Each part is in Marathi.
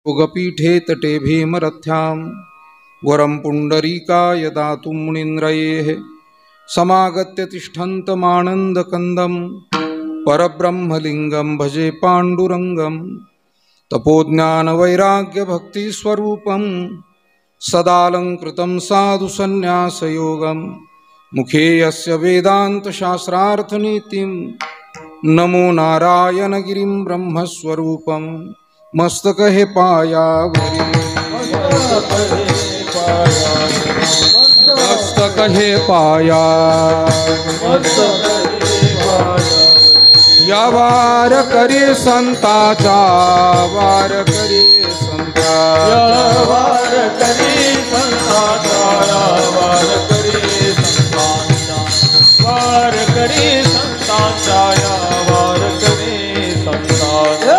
योगपीठे तटे भीमरथ्यां वरं पुण्डरीकाय दातुं मुनीन्द्रयेः समागत्य तिष्ठन्तमानन्दकन्दं परब्रह्मलिङ्गं भजे पाण्डुरङ्गं तपोज्ञानवैराग्यभक्तिस्वरूपं सदालङ्कृतं साधुसन्न्यासयोगं मुखे यस्य वेदान्तशास्त्रार्थनीतिं नमो नारायणगिरिं ब्रह्मस्वरूपं मस्तकहे पायावरी मस्तकहे पाया या वार करे संताचा वार करे संताचा वार करे संताचा वार करे संताचा वार करे संताचा वार करे संताचा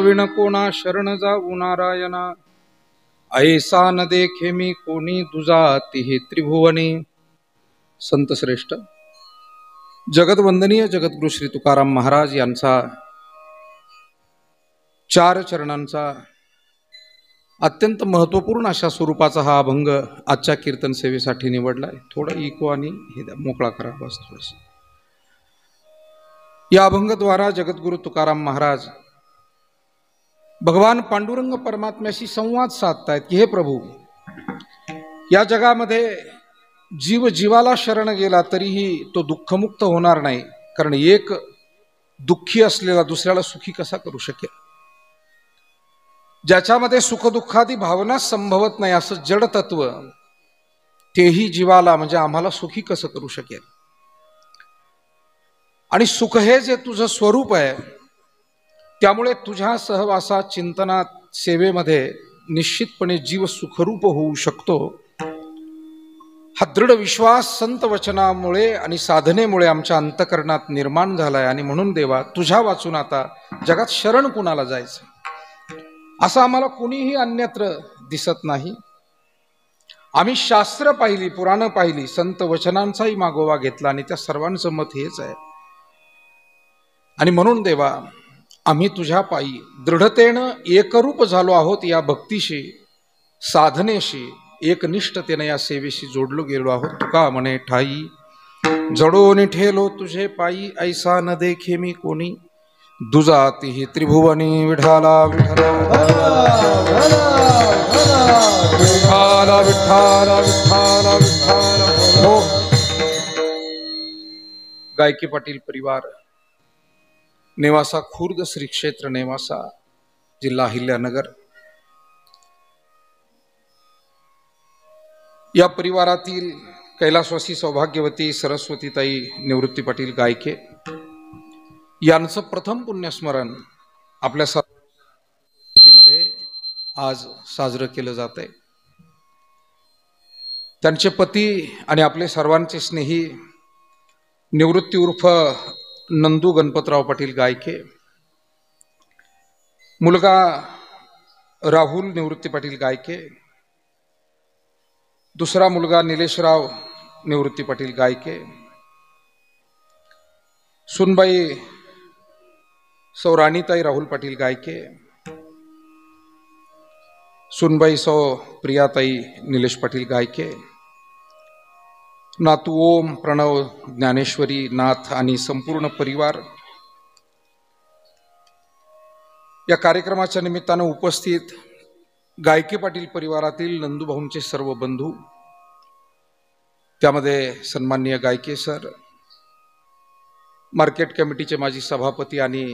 विण कोणा शरण जाऊ नारायणा ऐसा न देखे मी कोणी दुजा तिहे त्रिभुवनी. संत श्रेष्ठ जगतवंदनीय जगद्गुरु श्री तुकाराम महाराज यांचा 4 चरणांचा अत्यंत महत्वपूर्ण अशा स्वरूपाचा हा अभंग आजच्या कीर्तन सेवेसाठी निवडलाय. थोडा इको आणि हे मोकळा करा बस थोडस. या अभंगाद्वारा जगद्गुरु तुकाराम महाराज भगवान पांडुरंग परमात्म्याशी संवाद साधतायत की हे प्रभू, या जगामध्ये जीव जीवाला शरण गेला तरीही तो दुःखमुक्त होणार नाही, कारण एक दुःखी असलेला दुसऱ्याला सुखी कसा करू शकेल. ज्याच्यामध्ये सुखदुःखादी भावना संभवत नाही असं जड तत्व तेही जीवाला म्हणजे आम्हाला सुखी कसं करू शकेल. आणि सुख हे जे तुझं स्वरूप आहे त्यामुळे तुझ्या सहवासात चिंतनात सेवेमध्ये निश्चितपणे जीव सुखरूप होऊ शकतो. हा दृढ विश्वास संत वचनामुळे आणि साधनेमुळे आमच्या अंतकरणात निर्माण झालाय. आणि म्हणून देवा, तुझ्या वाचून आता जगात शरण कुणाला जायचं असं आम्हाला कुणीही अन्यत्र दिसत नाही. आम्ही शास्त्र पाहिली, पुराणं पाहिली, संत वचनांचाही मागोवा घेतला आणि त्या सर्वांचं मत हेच आहे. आणि म्हणून देवा, आम्ही तुझ्या पायी दृढतेनं एकरूप झालो आहोत. या भक्तीशी, साधनेशी, एकनिष्ठतेने या सेवेशी जोडलो गेलो आहोत. तुका म्हणे ठाई जडोनी ठेलो तुझे पायी, ऐसा न देखे मी कोणी दुजा तिही त्रिभुवनी. विठाला विठाला विठाला विठाला विठाला विठाला. हो, गायकी पाटील परिवार, नेवासा खुर्द श्री क्षेत्र नेवासा, जिल्हा अहिल्यानगर, या परिवारातील कैलासवासी सौभाग्यवती सरस्वतीताई निवृत्ती पाटील गायके यांचं प्रथम पुण्यस्मरण आपल्या सर्वांमध्ये आज साजरं केलं जात आहे. त्यांचे पती आणि आपले सर्वांचे स्नेही निवृत्ती उर्फ नंदू गणपतराव पाटील गायके, मुलगा राहुल निवृत्ती पाटील गायके, दुसरा मुलगा निलेशराव निवृत्ती पाटील गायके, सुनबाई सौ राणीताई राहुल पाटील गायके, सुनबाई सौ प्रियाताई निलेश पाटील गायके, नातू ओम, प्रणव, ज्ञानेश्वरी, नाथ आणि संपूर्ण परिवार या कार्यक्रमाच्या निमित्तानं उपस्थित गायके पाटील परिवारातील नंदूभाऊंचे सर्व बंधू, त्यामध्ये सन्माननीय गायके सर, मार्केट कमिटीचे माजी सभापती आणि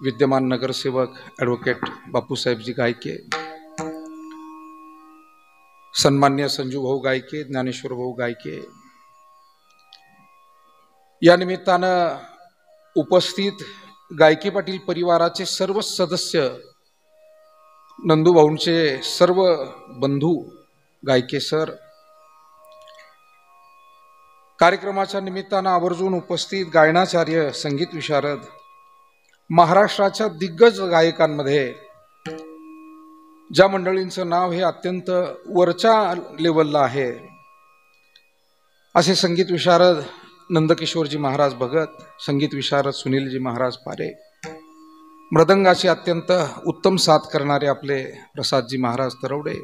विद्यमान नगरसेवक ॲडव्होकेट बापूसाहेबजी गायके, सन्मान्य संजू भाऊ गायके, ज्ञानेश्वर भाऊ गायके, या निमित्तानं उपस्थित गायके पाटील परिवाराचे सर्व सदस्य, नंदूभाऊंचे सर्व बंधू गायके सर, कार्यक्रमाच्या निमित्तानं आवर्जून उपस्थित गायनाचार्य, संगीत विशारद, महाराष्ट्राच्या दिग्गज गायकांमध्ये ज्या मंडळींचं नाव हे अत्यंत वरच्या लेवलला आहे असे संगीत विशारद नंदकिशोरजी महाराज भगत, संगीत विशारद सुनीलजी महाराज पारे, मृदंगाची अत्यंत उत्तम साथ करणारे आपले प्रसादजी महाराज तरवडे,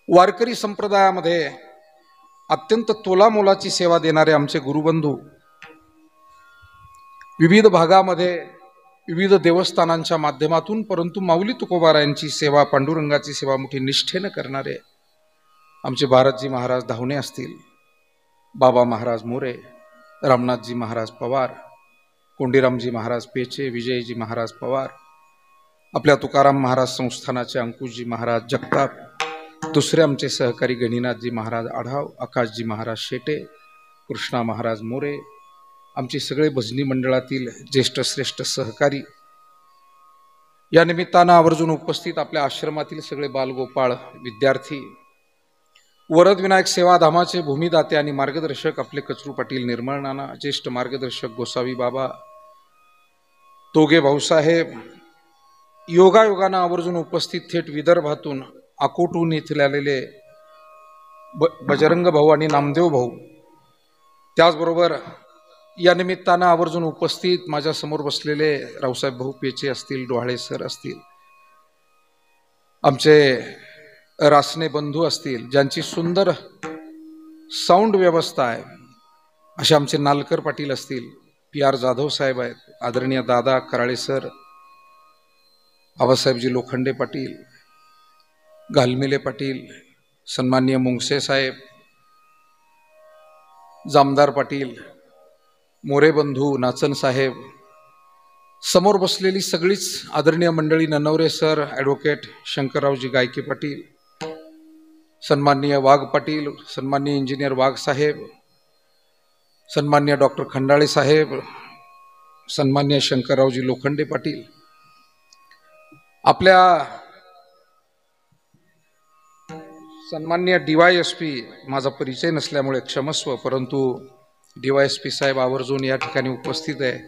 वारकरी संप्रदायामध्ये अत्यंत तोलामोलाची सेवा देणारे आमचे गुरुबंधू, विविध भागामध्ये विविध देवस्थानांच्या माध्यमातून परंतु माऊली तुकोबारायांची सेवा, पांडुरंगाची सेवा मोठी निष्ठेने करणारे आमचे भारतजी महाराज धावणे असतील, बाबा महाराज मोरे, रामनाथजी महाराज पवार, कोंडीरामजी महाराज पेचे, विजयजी महाराज पवार, आपल्या तुकाराम महाराज संस्थानाचे अंकुशजी महाराज जगताप, दुसरे आमचे सहकारी गणिनाथजी महाराज आढाव, आकाशजी महाराज शेटे, कृष्णा महाराज मोरे, आमचे सगळे भजनी मंडळातील ज्येष्ठ श्रेष्ठ सहकारी, या निमित्तानं आवर्जून उपस्थित आपल्या आश्रमातील सगळे बालगोपाळ विद्यार्थी, वरद विनायक सेवाधामाचे भूमिदाते आणि मार्गदर्शक आपले कचरू पाटील निर्मळ नाना, ज्येष्ठ मार्गदर्शक गोसावी बाबा, तोगे भाऊसाहेब, योगायोगानं आवर्जून उपस्थित थेट विदर्भातून अकोटून इथे आलेले बजरंग भाऊ आणि नामदेव भाऊ, त्याचबरोबर या निमित्तानं आवर्जून उपस्थित माझ्या समोर बसलेले रावसाहेब भाऊ पेचे असतील, डोहाळे सर असतील, आमचे रासने बंधू असतील, ज्यांची सुंदर साऊंड व्यवस्था आहे असे आमचे नालकर पाटील असतील, PR जाधव साहेब आहेत, आदरणीय दादा कराळे सर, आबासाहेबजी लोखंडे पाटील, गालमेले पाटील, सन्माननीय मुंगसे साहेब, जामदार पाटील, मोरे बंधू, नाचन साहेब, समोर बसलेली सगळीच आदरणीय मंडळी, ननवरे सर, ॲडव्होकेट शंकररावजी गायके पाटील, सन्माननीय वाघ पाटील, सन्माननीय इंजिनियर वाघ साहेब, सन्माननीय डॉक्टर खंडाळे साहेब, सन्माननीय शंकररावजी लोखंडे पाटील, आपल्या सन्माननीय DYSP, माझा परिचय नसल्यामुळे क्षमस्व, परंतु DYSP साहेब आवर्जून या ठिकाणी उपस्थित आहे,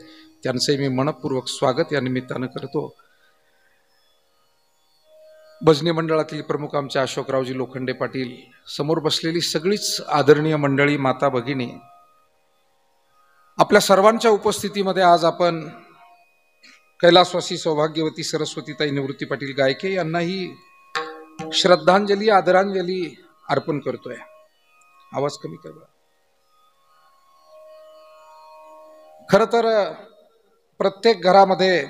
त्यांचंही मी मनपूर्वक स्वागत या निमित्तानं करतो. भजनी मंडळातील प्रमुख आमचे अशोकरावजी लोखंडे पाटील, समोर बसलेली सगळीच आदरणीय मंडळी, माता भगिनी, आपल्या सर्वांच्या उपस्थितीमध्ये आज आपण कैलासवासी सौभाग्यवती सरस्वतीताई निवृत्ती पाटील गायके यांनाही श्रद्धांजली, आदरांजली अर्पण करतोय. आवाज कमी करा. खरं तर प्रत्येक घरामध्ये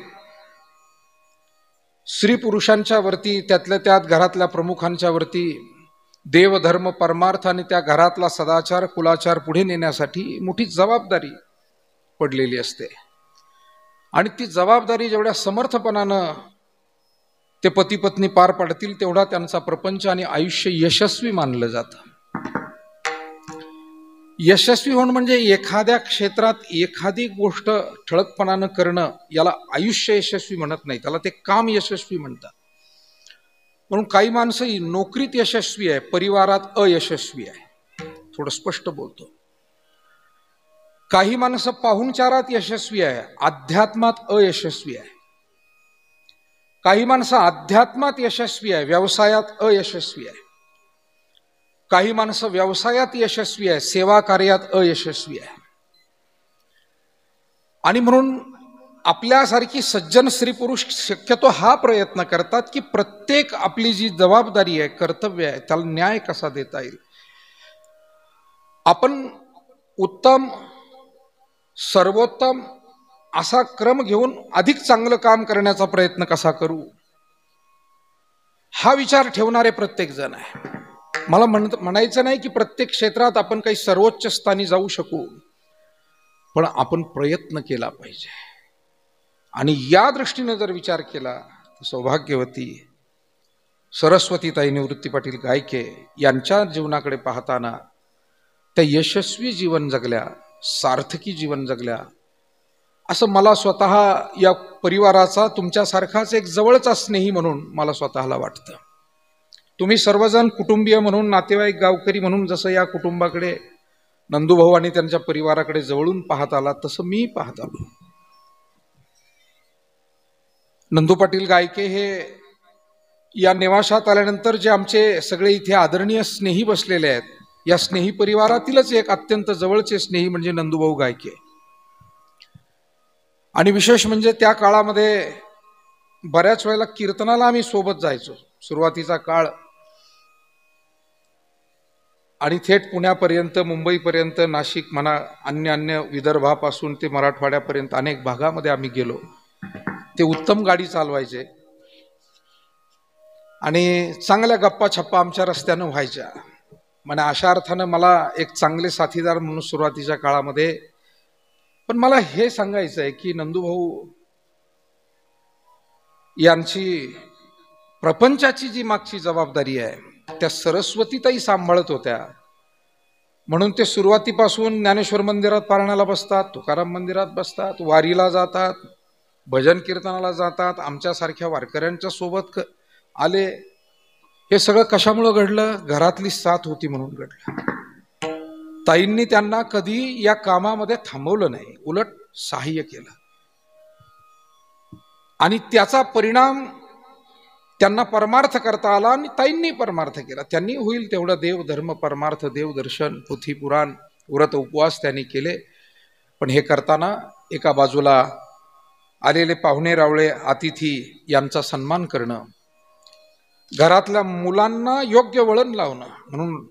स्त्री पुरुषांच्या वरती, त्यातल्या त्यात घरातल्या प्रमुखांच्या वरती देवधर्म परमार्थ आणि त्या घरातला सदाचार कुलाचार पुढे नेण्यासाठी मोठी जबाबदारी पडलेली असते. आणि ती जबाबदारी जेवढ्या समर्थपणानं ते पती पत्नी पार पाडतील तेवढा त्यांचा प्रपंच आणि आयुष्य यशस्वी मानलं जातं. यशस्वी होणं म्हणजे एखाद्या क्षेत्रात एखादी गोष्ट ठळकपणानं करणं, याला आयुष्य यशस्वी म्हणत नाही, त्याला ते काम यशस्वी म्हणतात. म्हणून काही माणसं नोकरीत यशस्वी आहे, परिवारात अयशस्वी आहे, थोडं स्पष्ट बोलतो. काही माणसं पाहुणचारात यशस्वी आहे, अध्यात्मात अयशस्वी आहे. काही माणसं अध्यात्मात यशस्वी आहे, व्यवसायात अयशस्वी आहे. काही माणसं व्यवसायात यशस्वी आहे, सेवा कार्यात अयशस्वी आहे. आणि म्हणून आपल्यासारखी सज्जन स्त्री पुरुष शक्यतो हा प्रयत्न करतात की प्रत्येक आपली जी जबाबदारी आहे, कर्तव्य आहे, त्याला न्याय कसा देता येईल, आपण उत्तम सर्वोत्तम असा क्रम घेऊन अधिक चांगलं काम करण्याचा प्रयत्न कसा करू, हा विचार ठेवणारे प्रत्येक जण आहे. मला म्हणायचं नाही की प्रत्येक क्षेत्रात आपण काही सर्वोच्च स्थानी जाऊ शकू, पण आपण प्रयत्न केला पाहिजे. आणि या दृष्टीने जर विचार केला तर सौभाग्यवती सरस्वतीताई निवृत्ती पाटील गायके यांच्या जीवनाकडे पाहताना त्या यशस्वी जीवन जगल्या, सार्थकी जीवन जगल्या, असं मला स्वतः या परिवाराचा तुमच्यासारखाच एक जवळचा स्नेही म्हणून मला स्वतःला वाटतं. तुम्ही सर्वजण कुटुंबीय म्हणून, नातेवाईक, गावकरी म्हणून जसं या कुटुंबाकडे, नंदूभाऊ आणि त्यांच्या परिवाराकडे जवळून पाहत आला, तसं मी पाहत आलो. नंदू पाटील गायके हे या नेवाशात आल्यानंतर जे आमचे सगळे इथे आदरणीय स्नेही बसलेले आहेत, या स्नेही परिवारातीलच एक अत्यंत जवळचे स्नेही म्हणजे नंदूभाऊ गायके. आणि विशेष म्हणजे त्या काळामध्ये बऱ्याच वेळेला कीर्तनाला आम्ही सोबत जायचो. सुरुवातीचा काळ आणि थेट पुण्यापर्यंत, मुंबईपर्यंत, नाशिक म्हणा, अन्य विदर्भापासून ते मराठवाड्यापर्यंत अनेक भागामध्ये आम्ही गेलो. ते उत्तम गाडी चालवायचे आणि चांगल्या गप्पा छप्पा आमच्या रस्त्यानं व्हायच्या. म्हणजे अशा अर्थानं मला एक चांगले साथीदार म्हणून सुरुवातीच्या काळामध्ये. पण मला हे सांगायचं आहे की नंदूभाऊ यांची प्रपंचाची जी मागची जबाबदारी आहे त्या सरस्वतीताई सांभाळत होत्या. म्हणून ते सुरुवातीपासून ज्ञानेश्वर मंदिरात पारण्याला बसतात, तुकाराम मंदिरात बसतात, वारीला जातात, भजन कीर्तनाला जातात, आमच्यासारख्या वारकऱ्यांच्या सोबत आले. हे सगळं कशामुळं घडलं? घरातली साथ होती म्हणून घडलं. ताईंनी त्यांना कधी या कामामध्ये थांबवलं नाही, उलट सहाय्य केलं. आणि त्याचा परिणाम त्यांना परमार्थ करता आला आणि ताईंनी परमार्थ केला. त्यांनी होईल तेवढं देव धर्म परमार्थ, देवदर्शन, पोथी पुराण, व्रत उपवास त्यांनी केले. पण हे करताना एका बाजूला आलेले पाहुणे रावळे अतिथी यांचा सन्मान करणं, घरातल्या मुलांना योग्य वळण लावणं, म्हणून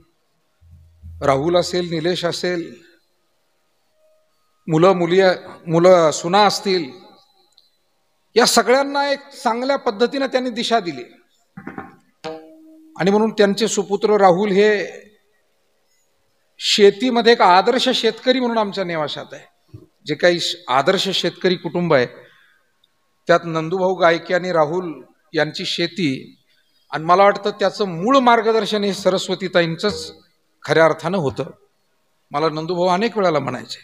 राहुल असेल, निलेश असेल, मुलं सुना असतील, या सगळ्यांना एक चांगल्या पद्धतीने त्यांनी दिशा दिली. आणि म्हणून त्यांचे सुपुत्र राहुल हे शेतीमध्ये एक आदर्श शेतकरी म्हणून आमच्या नेवाशात आहे. जे काही आदर्श शेतकरी कुटुंब आहे त्यात नंदूभाऊ गायके आणि राहुल यांची शेती. आणि मला वाटतं त्याचं मूळ मार्गदर्शन हे सरस्वतीताईंचंच खऱ्या अर्थानं होतं. मला नंदूभाऊ अनेक वेळेला म्हणायचे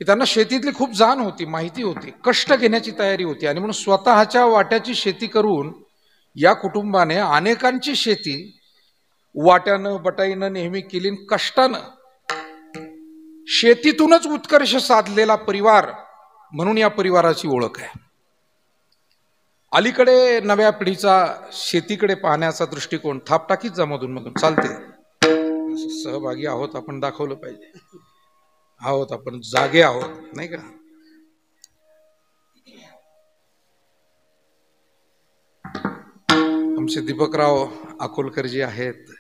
की त्यांना शेतीतली खूप जाण होती, माहिती होती, कष्ट घेण्याची तयारी होती. आणि म्हणून स्वतःच्या वाट्याची शेती करून या कुटुंबाने अनेकांची शेती वाट्यानं बटाईनं नेहमी केली. कष्टानं शेतीतूनच उत्कर्ष साधलेला परिवार म्हणून या परिवाराची ओळख आहे. अलीकडे नव्या पिढीचा शेतीकडे पाहण्याचा दृष्टिकोन थापटाकीच जमधून मधून चालते. सहभागी आहोत आपण दाखवलं पाहिजे, आहोत आपण जागे आहोत, नाही का? आमचे दीपकराव अकोलकर जी आहेत,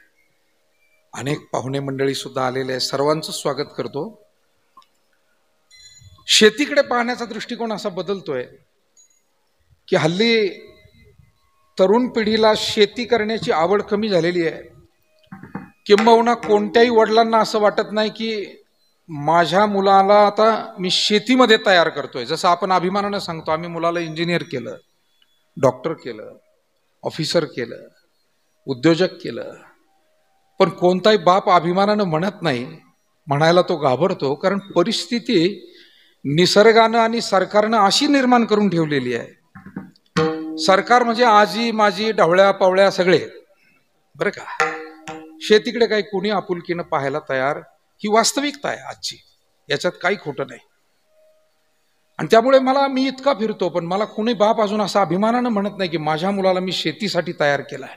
अनेक पाहुणे मंडळी सुद्धा आलेले आहे, सर्वांचं स्वागत करतो. शेतीकडे पाहण्याचा दृष्टिकोन असा बदलतोय की हल्ली तरुण पिढीला शेती करण्याची आवड कमी झालेली आहे. किंबहुना कोणत्याही वडिलांना असं वाटत नाही की माझ्या मुलाला आता मी शेतीमध्ये तयार करतोय. जसं आपण अभिमानानं सांगतो आम्ही मुलाला इंजिनियर केलं, डॉक्टर केलं, ऑफिसर केलं, उद्योजक केलं. पण कोणताही बाप अभिमानानं म्हणत नाही, म्हणायला तो घाबरतो. कारण परिस्थिती निसर्गानं आणि सरकारनं अशी निर्माण करून ठेवलेली आहे. सरकार म्हणजे आजी माझी ढवळ्या पावळ्या सगळे, बरं का. शेतीकडे काही कुणी आपुलकीनं पाहायला तयार, ही वास्तविकता आहे आजची, याच्यात काही खोटं नाही. आणि त्यामुळे मी इतका फिरतो पण मला कुणी बाप अजून असा अभिमानानं म्हणत नाही की माझ्या मुलाला मी शेतीसाठी तयार केलाय.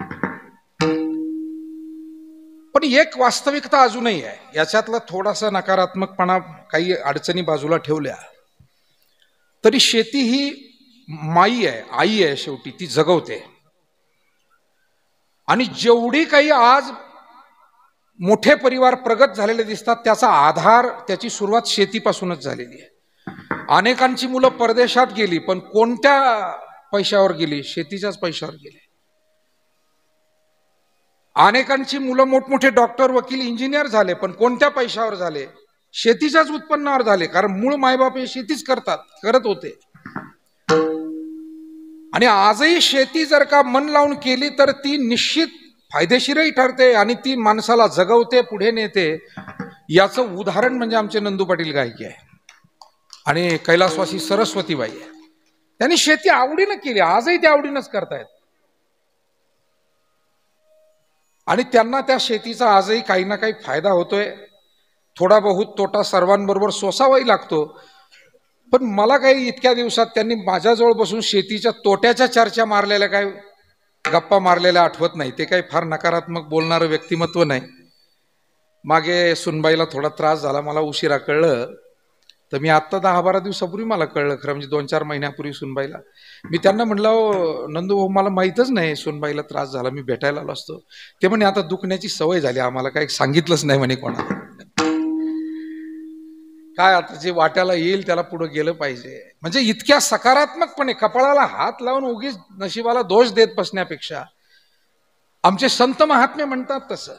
पण एक वास्तविकता अजूनही आहे, याच्यातला थोडासा नकारात्मकपणा, काही अडचणी बाजूला ठेवल्या तरी शेती ही माई आहे, आई आहे, शेवटी ती जगवते. आणि जेवढी काही आज मोठे परिवार प्रगत झालेले दिसतात त्याचा आधार, त्याची सुरुवात शेतीपासूनच झालेली आहे. अनेकांची मुलं परदेशात गेली पण कोणत्या पैशावर गेली? शेतीच्याच पैशावर गेली. अनेकांची मुलं मोठमोठे डॉक्टर, वकील, इंजिनियर झाले पण कोणत्या पैशावर झाले? शेतीच्याच उत्पन्नावर झाले. कारण मूळ मायबाप हे शेतीच करत होते. आणि आजही शेती जर का मन लावून केली तर ती निश्चित फायदेशीरही ठरते आणि ती माणसाला जगवते, पुढे नेते. याचं उदाहरण म्हणजे आमचे नंदू पाटील गायकी आहे आणि कैलासवासी सरस्वतीबाई आहे. त्यांनी शेती आवडीनं केली, आजही ते आवडीनंच करतायत आणि त्यांना त्या शेतीचा आजही काही ना काही फायदा होतोय. थोडा बहुत तोटा सर्वांबरोबर सोसावाही लागतो. पण मला काही इतक्या दिवसात त्यांनी माझ्याजवळ बसून शेतीच्या तोट्याच्या चर्चा मारलेल्या, काय गप्पा मारलेल्या आठवत नाही. ते काही फार नकारात्मक बोलणारं व्यक्तिमत्व नाही. मागे सुनबाईला थोडा त्रास झाला, मला उशिरा कळलं. तर मी आत्ता 10-12 दिवसापूर्वी मला कळलं, खरं म्हणजे 2-4 महिन्यापूर्वी सुनबाईला. मी त्यांना म्हटलं, नंदू भाऊ मला माहीतच नाही सुनबाईला त्रास झाला, मी भेटायला आलो असतो. ते म्हणे आता दुखण्याची सवय झाली आम्हाला, काही सांगितलंच नाही म्हणे कोणाला. काय आता जे वाट्याला येईल त्याला पुढे गेलं पाहिजे. म्हणजे इतक्या सकारात्मकपणे कपाळाला हात लावून उगीच नशिबाला दोष देत बसण्यापेक्षा आमचे संत महात्मे म्हणतात तसं,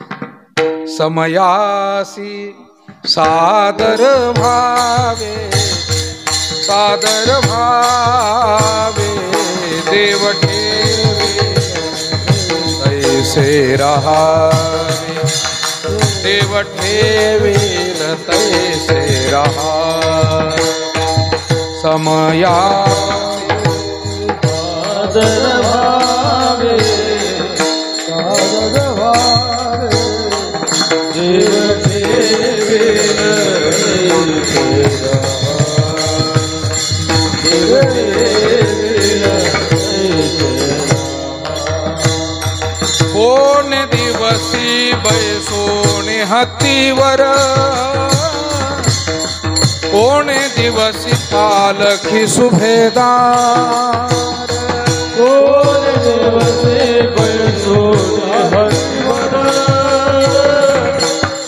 समयासी सादर भावे, सादर भावे देव ठेवे तैसे रहावे, देव ठेवेल तैसे रहा. समया सादर भावे, सादर भावे देव ठेवेल तैसे रहा, देव ठेवेल तैसे रहा. कोण दिवसी बैसोने हत्तीवर, कोण दिवसी पालखी सुभेदार, कोण दिवसी बैसोने हत्तीवर,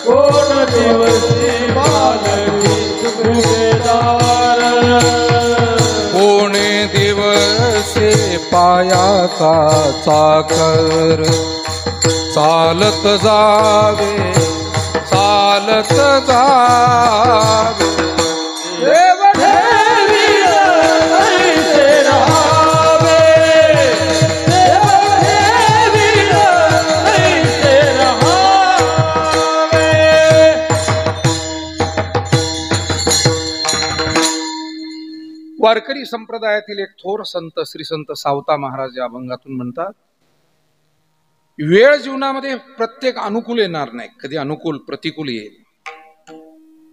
कोण दिवसी पालखी सुभेदार, कोण दिवसी पायाचा चाकर चालत जावे, चालत जावे देव ठेवील तैसे रहावे, देव ठेवील तैसे रहावे. वारकरी संप्रदायातील एक थोर संत श्री संत सावता महाराज या अभंगातून म्हणतात, वेळ जीवनामध्ये प्रत्येक अनुकूल येणार नाही, कधी अनुकूल प्रतिकूल येईल,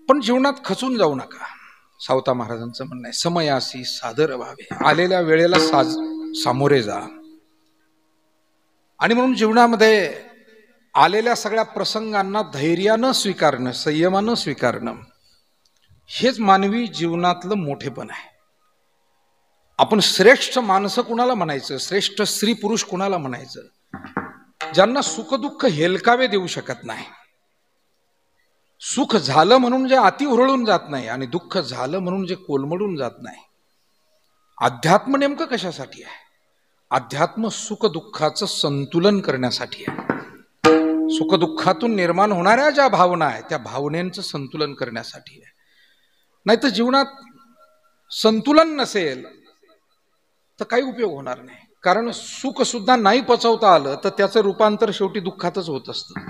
पण जीवनात खचून जाऊ नका. सावता महाराजांचं म्हणणं आहे, समयासी सादर व्हावे, आलेल्या वेळेला सामोरे जा. आणि म्हणून जीवनामध्ये आलेल्या सगळ्या प्रसंगांना धैर्यानं स्वीकारणं, संयमानं स्वीकारणं, हेच मानवी जीवनातलं मोठेपण आहे. आपण श्रेष्ठ माणसं कुणाला म्हणायचं, श्रेष्ठ स्त्री पुरुष कुणाला म्हणायचं, ज्यांना सुखदुःख हेलकावे देऊ शकत नाही. सुख झालं म्हणून जे अति हुरळून जात नाही आणि दुःख झालं म्हणून जे कोलमडून जात नाही. अध्यात्म नेमकं कशासाठी आहे? अध्यात्म सुख दुःखाचं संतुलन करण्यासाठी आहे. सुखदुःखातून निर्माण होणाऱ्या ज्या भावना आहेत त्या भावनेचं संतुलन करण्यासाठी आहे. नाही तर जीवनात संतुलन नसेल तर काही उपयोग होणार नाही. कारण सुख सुद्धा नाही पचवता आलं तर त्याचं रूपांतर शेवटी दुःखातच होत असतं.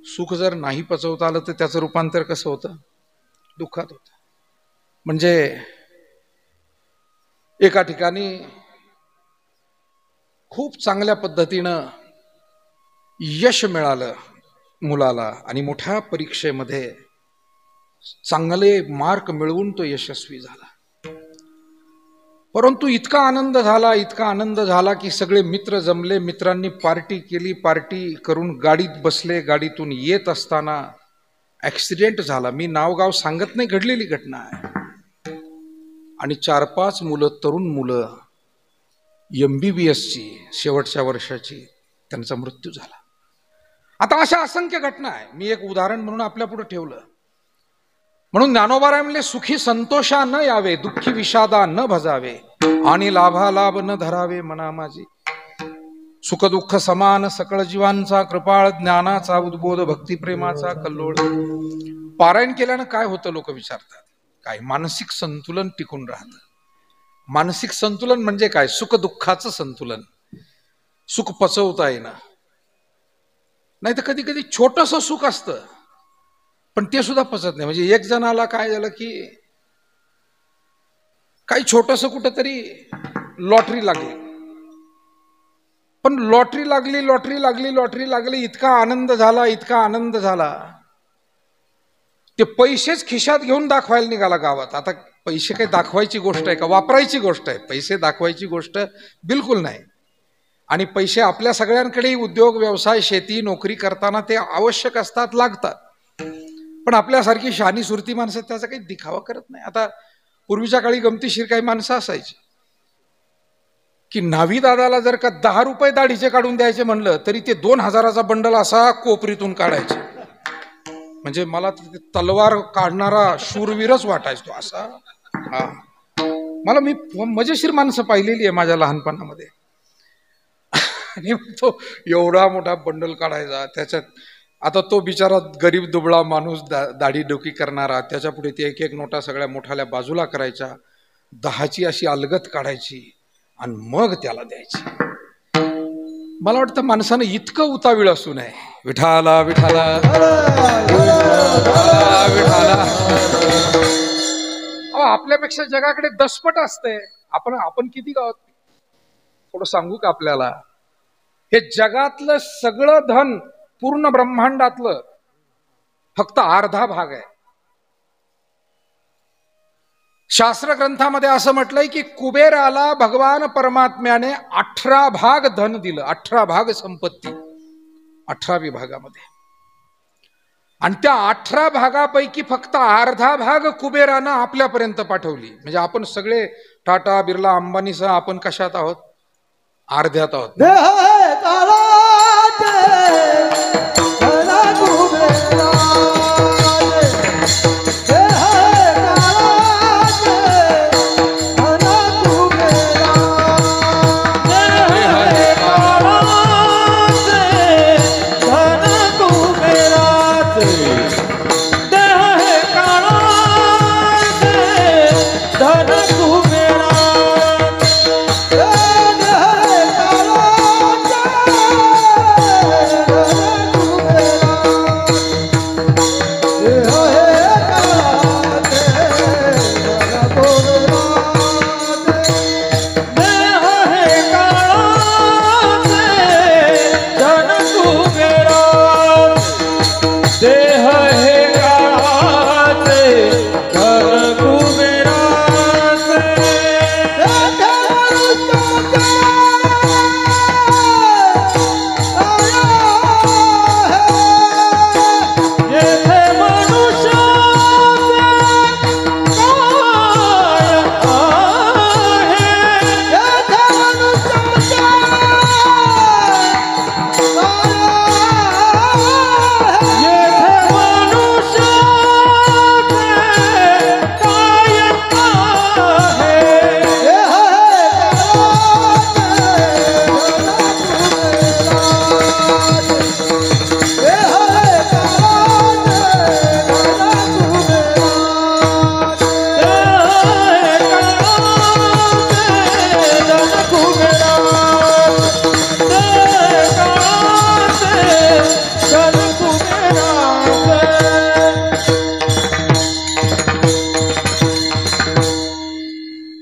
सुख जर नाही पचवता आलं तर त्याचं रूपांतर कसं होतं? दुःखात होतं. म्हणजे एका ठिकाणी खूप चांगल्या पद्धतीनं यश मिळालं मुलाला आणि मोठ्या परीक्षेमध्ये चांगले मार्क मिळवून तो यशस्वी झाला. परंतु इतका आनंद झाला की सगळे मित्र जमले, मित्रांनी पार्टी केली, पार्टी करून गाडीत बसले. गाडीतून येत असताना ऍक्सिडेंट झाला. मी नावगाव सांगत नाही, घडलेली घटना आहे. आणि 4-5 मुलं, तरुण मुलं, MBBSची शेवटच्या वर्षाची, त्यांचा मृत्यू झाला. आता अशा असंख्य घटना आहे. मी एक उदाहरण म्हणून आपल्या पुढे ठेवलं. म्हणून ज्ञानोबा म्हणले, सुखी संतोषा न यावे, दुःखी विषादा न भजावे, आणि लाभालाभ न धरावे मना माझी. सुख दुःख समान सकळ जीवांचा, कृपाळ ज्ञानाचा उद्बोध, भक्तिप्रेमाचा कल्लोळ. पारायण केल्यानं काय होतं लोक विचारतात. काय? मानसिक संतुलन टिकून राहतं, मानसिक संतुलन म्हणजे काय? सुख दुःखाचं संतुलन. सुख पचवता येणं. नाही तर कधी कधी छोटंसं सुख असतं पण ते सुद्धा पचत नाही. म्हणजे एक जणाला काय झालं की काही छोटंसं कुठंतरी लॉटरी लागली, पण लॉटरी लागली, इतका आनंद झाला, ते पैसेच खिशात घेऊन दाखवायला निघाला गावात. आता पैसे काही दाखवायची गोष्ट आहे का? वापरायची गोष्ट आहे. पैसे दाखवायची गोष्ट बिलकुल नाही. आणि पैसे आपल्या सगळ्यांकडे उद्योग व्यवसाय शेती नोकरी करताना ते आवश्यक असतात, लागतात. पण आपल्यासारखी शहाणी सुरती माणसं त्याचा काही दिखावा करत नाही. आता पूर्वीच्या काळी गमतीशीर काही माणसं असायची की न्हावी दादाला जर का 10 रुपये दाढीचे काढून द्यायचे म्हणलं तरी ते 2000चा बंडल असा कोपरीतून काढायचे. म्हणजे मला तलवार काढणारा शूरवीरच वाटायचा तो असा. हा, मला मी मजेशीर माणसं पाहिलेली आहे माझ्या लहानपणामध्ये. आणि तो एवढा मोठा बंडल काढायचा. त्याच्यात आता तो बिचारा गरीब दुबळा माणूस दाढी डोकी करणारा, त्याच्या पुढे ते एक एक नोटा सगळ्या मोठाल्या बाजूला करायच्या, 10ची अशी अलगत काढायची आणि मग त्याला द्यायची. मला वाटतं माणसानं इतकं उतावीळ असू नये. विठाला विठाला विठाला. आपल्यापेक्षा जगाकडे दसपट असते. आपण किती गावात थोडं सांगू का आपल्याला? हे जगातलं सगळं धन पूर्ण ब्रह्मांडातलं फक्त अर्धा भाग आहे. शास्त्र ग्रंथामध्ये असं म्हटलंय की कुबेराला भगवान परमात्म्याने 18 भाग धन दिलं, 18 भाग संपत्ती 18 विभागामध्ये. आणि त्या 18 भागापैकी फक्त अर्धा भाग कुबेरानं आपल्यापर्यंत पाठवली. म्हणजे आपण सगळे टाटा बिर्ला अंबानीसह आपण कशात आहोत? अर्ध्यात आहोत.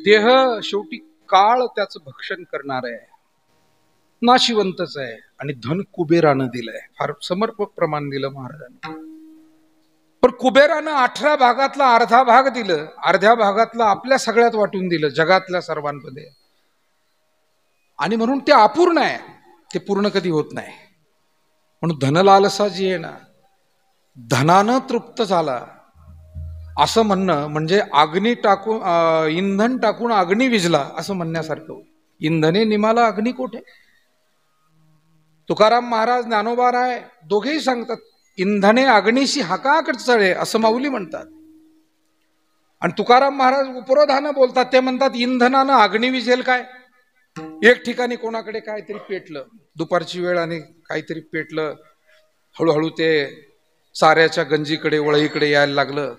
देह शेवटी काळ त्याचं भक्षण करणार आहे, नाशिवंतच आहे. आणि धन कुबेरानं दिलंय, फार समर्पक प्रमाण दिलं महाराजांनी. पण कुबेरानं 18 भागातला अर्धा भाग दिलं, अर्ध्या भागातला आपल्या सगळ्यात वाटून दिलं, जगातल्या सर्वांमध्ये. आणि म्हणून ते अपूर्ण आहे, ते पूर्ण कधी होत नाही. म्हणून धनलालसा जी आहे ना, धनानं तृप्त झाला असं म्हणणं म्हणजे अग्नी टाकून इंधन टाकून अग्नी विझला असं म्हणण्यासारखं. इंधने निमाला अग्नी कोठे. तुकाराम महाराज, ज्ञानोबा राय दोघेही सांगतात, इंधने अग्नीशी हाकाकड चढे असं माऊली म्हणतात. आणि तुकाराम महाराज उपरोधानं बोलतात, ते म्हणतात इंधनानं अग्नी विझेल काय. एक ठिकाणी कोणाकडे काहीतरी पेटलं, दुपारची वेळ आणि काहीतरी पेटलं, हळूहळू ते साऱ्याच्या गंजीकडे वळईकडे यायला लागलं.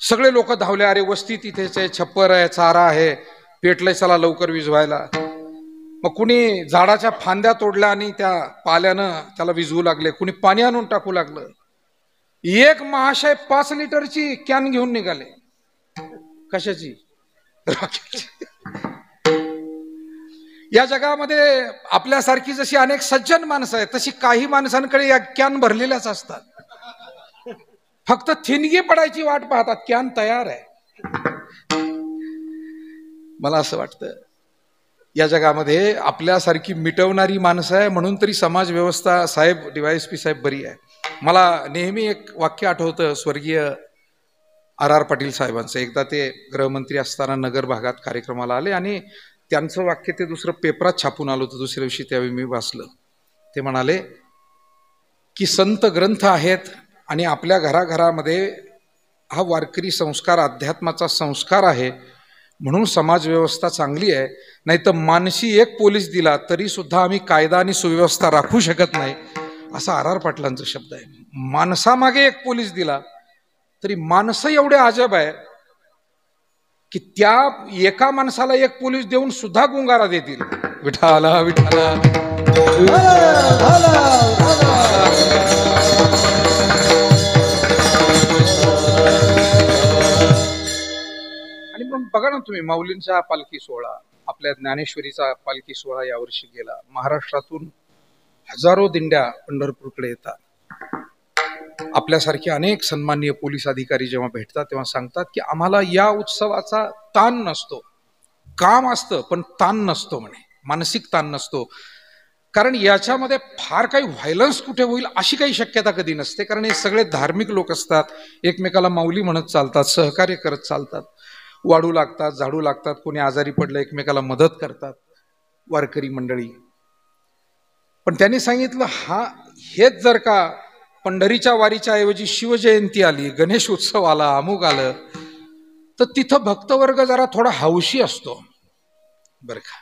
सगळे लोक धावले, अरे वस्ती तिथेच आहे, छप्पर आहे, चारा आहे, पेटलंय चला लवकर विझवायला. मग कुणी झाडाच्या फांद्या तोडल्या आणि त्या पाल्यानं त्याला विझवू लागले, कुणी पाणी आणून टाकू लागलं. एक महाशय 5 लिटरची कॅन घेऊन निघाले. कशाची? रॉकेटची. या जगामध्ये आपल्यासारखी जशी अनेक सज्जन माणसं आहेत तशी काही माणसांकडे या कॅन भरलेल्याच असतात. फक्त थिनगी पडायची वाट पाहतात, कॅन तयार आहे. मला असं वाटतं या जगामध्ये आपल्यासारखी मिटवणारी माणसं आहे म्हणून तरी समाज व्यवस्था साहेब DYSP साहेब बरी आहे. मला नेहमी एक वाक्य आठवतं स्वर्गीय RR पाटील साहेबांचं. एकदा ते गृहमंत्री असताना नगर भागात कार्यक्रमाला आले आणि त्यांचं वाक्य ते दुसरं पेपरात छापून आलं होतं. दुसऱ्या दिवशी त्यावेळी मी वाचलं. ते म्हणाले की संत ग्रंथ आहेत आणि आपल्या घराघरामध्ये हा वारकरी संस्कार अध्यात्माचा संस्कार आहे म्हणून समाज व्यवस्था चांगली आहे. नाही तर मानशी एक पोलीस दिला तरी सुद्धा आम्ही कायदा आणि सुव्यवस्था राखू शकत नाही, असा RR पाटलांचा शब्द आहे. माणसामागे एक पोलीस दिला तरी माणसं एवढे अजब आहे की त्या एका माणसाला एक पोलीस देऊन सुद्धा गुंगारा देतील. विठाला विठाला. आणि मग बघा ना तुम्ही, माऊलींचा पालखी सोहळा, आपल्या ज्ञानेश्वरीचा पालखी सोहळा यावर्षी गेला. महाराष्ट्रातून हजारो दिंड्या पंढरपूरकडे येतात. आपल्यासारखे अनेक सन्माननीय पोलीस अधिकारी जेव्हा भेटतात तेव्हा सांगतात की आम्हाला या उत्सवाचा ताण नसतो. काम असतं पण ताण नसतो म्हणे, मानसिक ताण नसतो. कारण याच्यामध्ये फार काही व्हायलन्स कुठे होईल अशी काही शक्यता कधी नसते. कारण हे सगळे धार्मिक लोक असतात, एकमेकाला माऊली म्हणत चालतात, सहकार्य करत चालतात, वाढू लागतात, झाडू लागतात, कोणी आजारी पडलं एकमेकाला मदत करतात वारकरी मंडळी. पण त्यांनी सांगितलं हेच जर का पंढरीच्या वारीच्या ऐवजी शिवजयंती आली, गणेश उत्सव आला, अमुक आलं, तर तिथं भक्तवर्ग जरा थोडा हौशी असतो बरं का.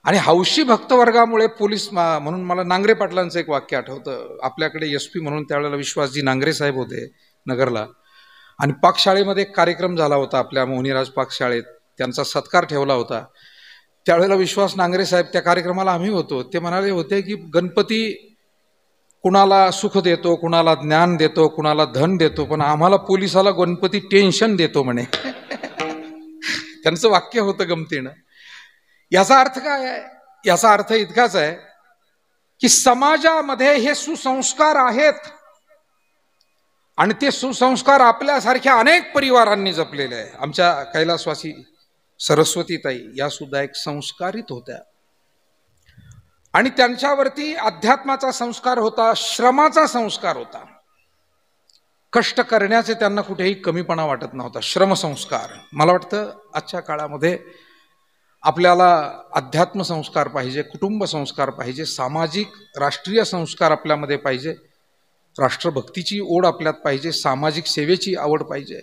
आणि हौशी भक्तवर्गामुळे पोलीस म्हणून मला नांगरे पाटलांचं एक वाक्य आठवतं. आपल्याकडे SP म्हणून त्यावेळेला विश्वासजी नांगरे साहेब होते नगरला, आणि पाकशाळेमध्ये एक कार्यक्रम झाला होता आपल्या मोहनीराज पाकशाळेत, त्यांचा सत्कार ठेवला होता. त्यावेळेला विश्वास नांगरे साहेब, त्या कार्यक्रमाला आम्ही होतो, ते म्हणाले होते की गणपती कुणाला सुख देतो, कुणाला ज्ञान देतो, कुणाला धन देतो, पण आम्हाला पोलिसाला गणपती टेन्शन देतो म्हणे. त्यांचं वाक्य होतं गमतीनं. याचा अर्थ काय आहे? याचा अर्थ इतकाच आहे की समाजामध्ये हे सुसंस्कार आहेत आणि ते सुसंस्कार आपल्यासारख्या अनेक परिवारांनी जपलेले आहे. आमच्या कैलासवासी सरस्वतीताई या सुद्धा एक संस्कारित होत्या आणि त्यांच्यावरती अध्यात्माचा संस्कार होता, श्रमाचा संस्कार होता. कष्ट करण्याचे त्यांना कुठेही कमीपणा वाटत नव्हता. श्रमसंस्कार. मला वाटतं आजच्या काळामध्ये आपल्याला अध्यात्म संस्कार पाहिजे, कुटुंब संस्कार पाहिजे, सामाजिक राष्ट्रीय संस्कार आपल्यामध्ये पाहिजे, राष्ट्रभक्तीची ओढ आपल्यात पाहिजे, सामाजिक सेवेची आवड पाहिजे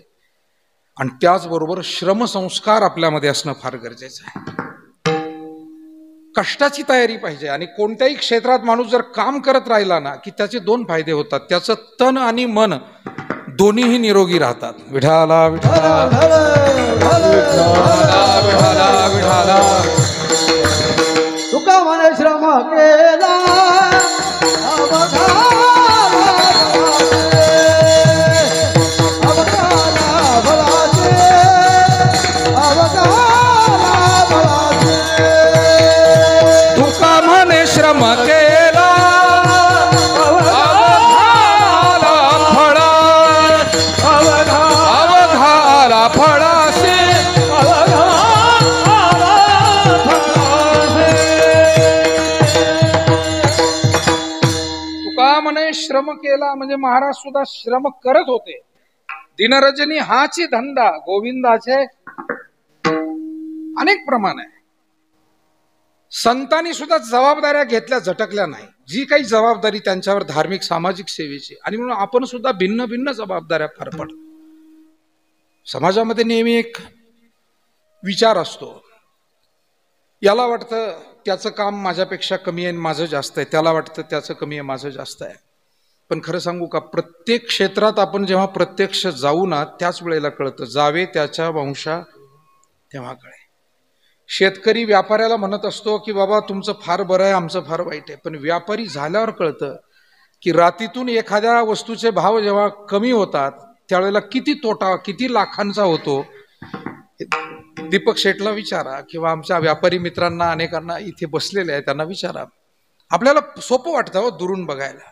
आणि त्याचबरोबर श्रमसंस्कार आपल्यामध्ये असणं फार गरजेचं आहे. कष्टाची तयारी पाहिजे. आणि कोणत्याही क्षेत्रात माणूस जर काम करत राहिला ना की त्याचे 2 फायदे होतात. त्याचं तन आणि मन दोन्हीही निरोगी राहतात. विठाला विठाला विठाला विठाला. तुका म्हणे श्रम केला श्रम केला अवघाला फळासे. तुका म्हणे श्रम केला म्हणजे महाराज सुद्धा श्रम करत होते. दिनरजनी हाची धंदा गोविंदाचे अनेक प्रमाण आहे. संतांनी सुद्धा जबाबदाऱ्या घेतल्या, झटकल्या नाही. जी काही जबाबदारी त्यांच्यावर धार्मिक सामाजिक सेवेची, आणि म्हणून आपण सुद्धा भिन्न भिन्न जबाबदाऱ्या पार पाडतो. समाजामध्ये नेहमी एक विचार असतो, याला वाटतं त्याचं काम माझ्यापेक्षा कमी आहे, माझं जास्त आहे, त्याला वाटतं त्याचं कमी आहे, माझं जास्त आहे. पण खरं सांगू का, प्रत्येक क्षेत्रात आपण जेव्हा प्रत्यक्ष जाऊ ना त्याच वेळेला कळतं, जावे त्याच्या वंशा तेव्हा कळे. शेतकरी व्यापाऱ्याला म्हणत असतो की बाबा तुमचं फार बरं आहे, आमचं फार वाईट आहे. पण व्यापारी झाल्यावर कळतं की रातीतून एखाद्या वस्तूचे भाव जेव्हा कमी होतात त्यावेळेला किती तोटा, किती लाखांचा होतो. दीपक शेठला विचारा किंवा आमच्या व्यापारी मित्रांना अनेकांना इथे बसलेले आहे त्यांना विचारा. आपल्याला सोपं वाटतं हो दुरून बघायला.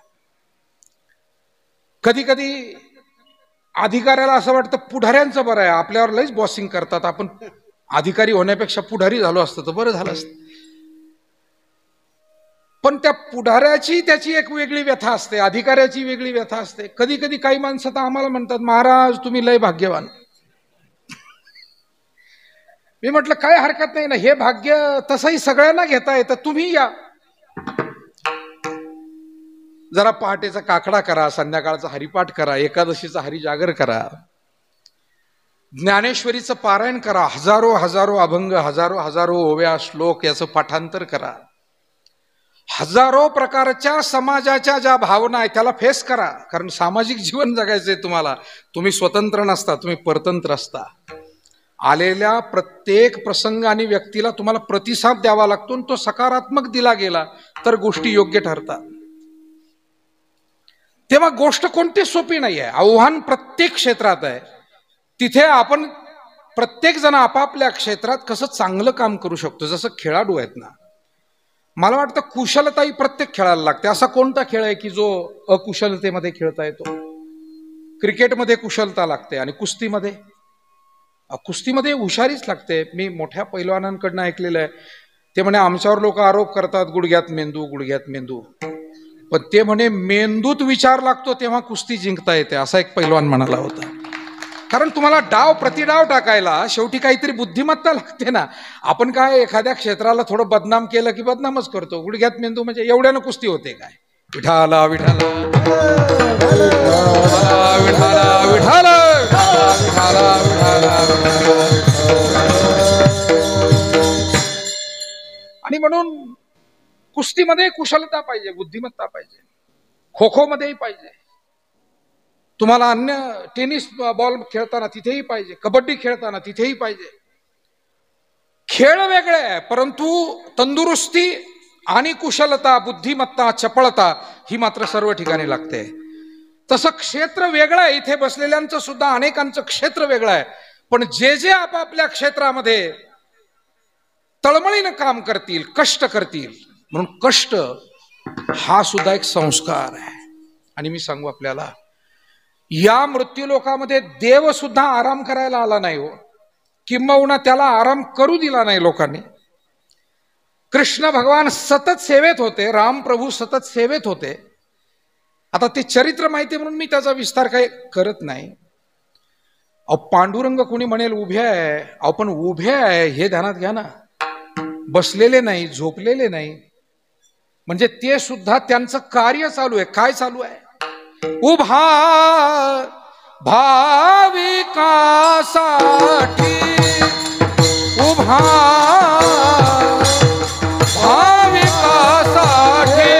कधी कधी अधिकाऱ्याला असं वाटतं पुढाऱ्यांचं बरं आहे, आपल्यावर लईच बॉसिंग करतात, आपण अधिकारी होण्यापेक्षा पुढारी झालो असतं तर बरं झालं असतं. पण त्या पुढाऱ्याची त्याची एक वेगळी व्यथा असते, अधिकाऱ्याची वेगळी व्यथा असते. कधी कधी काही माणसं तर आम्हाला म्हणतात महाराज तुम्ही लय भाग्यवान. मी म्हटलं काय हरकत नाही ना, हे भाग्य तसंही सगळ्यांना घेता येतं, तुम्ही या. जरा पहाटेचा काकडा करा, संध्याकाळचा हरिपाठ करा, एकादशीचा हरिजागर करा, ज्ञानेश्वरीचं पारायण करा, हजारो हजारो अभंग, हजारो हजारो ओव्या श्लोक याचं पाठांतर करा. हजारो प्रकारच्या समाजाच्या ज्या भावना आहेत त्याला फेस करा. कारण सामाजिक जीवन जगायचंय तुम्हाला. तुम्ही स्वतंत्र नसता, तुम्ही परतंत्र असता. आलेल्या प्रत्येक प्रसंग आणि व्यक्तीला तुम्हाला प्रतिसाद द्यावा लागतो आणि तो सकारात्मक दिला गेला तर गोष्टी योग्य ठरतात. तेव्हा गोष्ट कोणती सोपी नाही आहे, आव्हान प्रत्येक क्षेत्रात आहे. तिथे आपण प्रत्येक जण आपापल्या क्षेत्रात कसं चांगलं काम करू शकतो. जसं खेळाडू आहेत ना, मला वाटतं कुशलता ही प्रत्येक खेळाला लागते. असा कोणता खेळ आहे की जो अकुशलतेमध्ये खेळता येतो? क्रिकेटमध्ये कुशलता लागते आणि कुस्तीमध्ये हुशारीच लागते. मी मोठ्या पैलवानांकडनं ऐकलेलं आहे, ते म्हणे आमच्यावर लोक आरोप करतात गुडघ्यात मेंदू गुडघ्यात मेंदू, पण ते म्हणे मेंदूत विचार लागतो तेव्हा कुस्ती जिंकता येते, असा एक पैलवान म्हणाला होता. कारण तुम्हाला डाव प्रतिडाव टाकायला शेवटी काहीतरी बुद्धिमत्ता लागते ना. आपण काय एखाद्या क्षेत्राला थोडं बदनाम केलं की बदनामच करतो. गुडघ्यात मेंदू म्हणजे एवढ्यानं कुस्ती होते काय? विठाला विठाला विठाला विठाला आणि म्हणून कुस्तीमध्ये कुशलता पाहिजे, बुद्धिमत्ता पाहिजे, खो खो मध्येही पाहिजे, तुम्हाला अन्य टेनिस बॉल खेळताना तिथेही पाहिजे, कबड्डी खेळताना तिथेही पाहिजे. खेळ वेगळे आहे परंतु तंदुरुस्ती आणि कुशलता, बुद्धिमत्ता, चपळता ही मात्र सर्व ठिकाणी लागते. तसं क्षेत्र वेगळं आहे. इथे बसलेल्यांचं सुद्धा अनेकांचं क्षेत्र वेगळं आहे. पण जे जे आपापल्या क्षेत्रामध्ये तळमळीनं काम करतील, कष्ट करतील, म्हणून कष्ट हा सुद्धा एक संस्कार आहे. आणि मी सांगू आपल्याला, या मृत्यूलोकामध्ये देव सुद्धा आराम करायला आला नाही हो, किंबहुना त्याला आराम करू दिला नाही लोकांनी. कृष्ण भगवान सतत सेवेत होते, राम प्रभू सतत सेवेत होते. आता ते चरित्र माहिती म्हणून मी त्याचा विस्तार काही करत नाही. पांडुरंग कोणी म्हणेल उभे आहे, आपण उभे आहे हे ध्यानात घ्या ना, बसलेले नाही, झोपलेले नाही. म्हणजे ते सुद्धा त्यांचं कार्य चालू आहे. काय चालू आहे? उभा भाविकासाठी, उभा भाविकासाठी,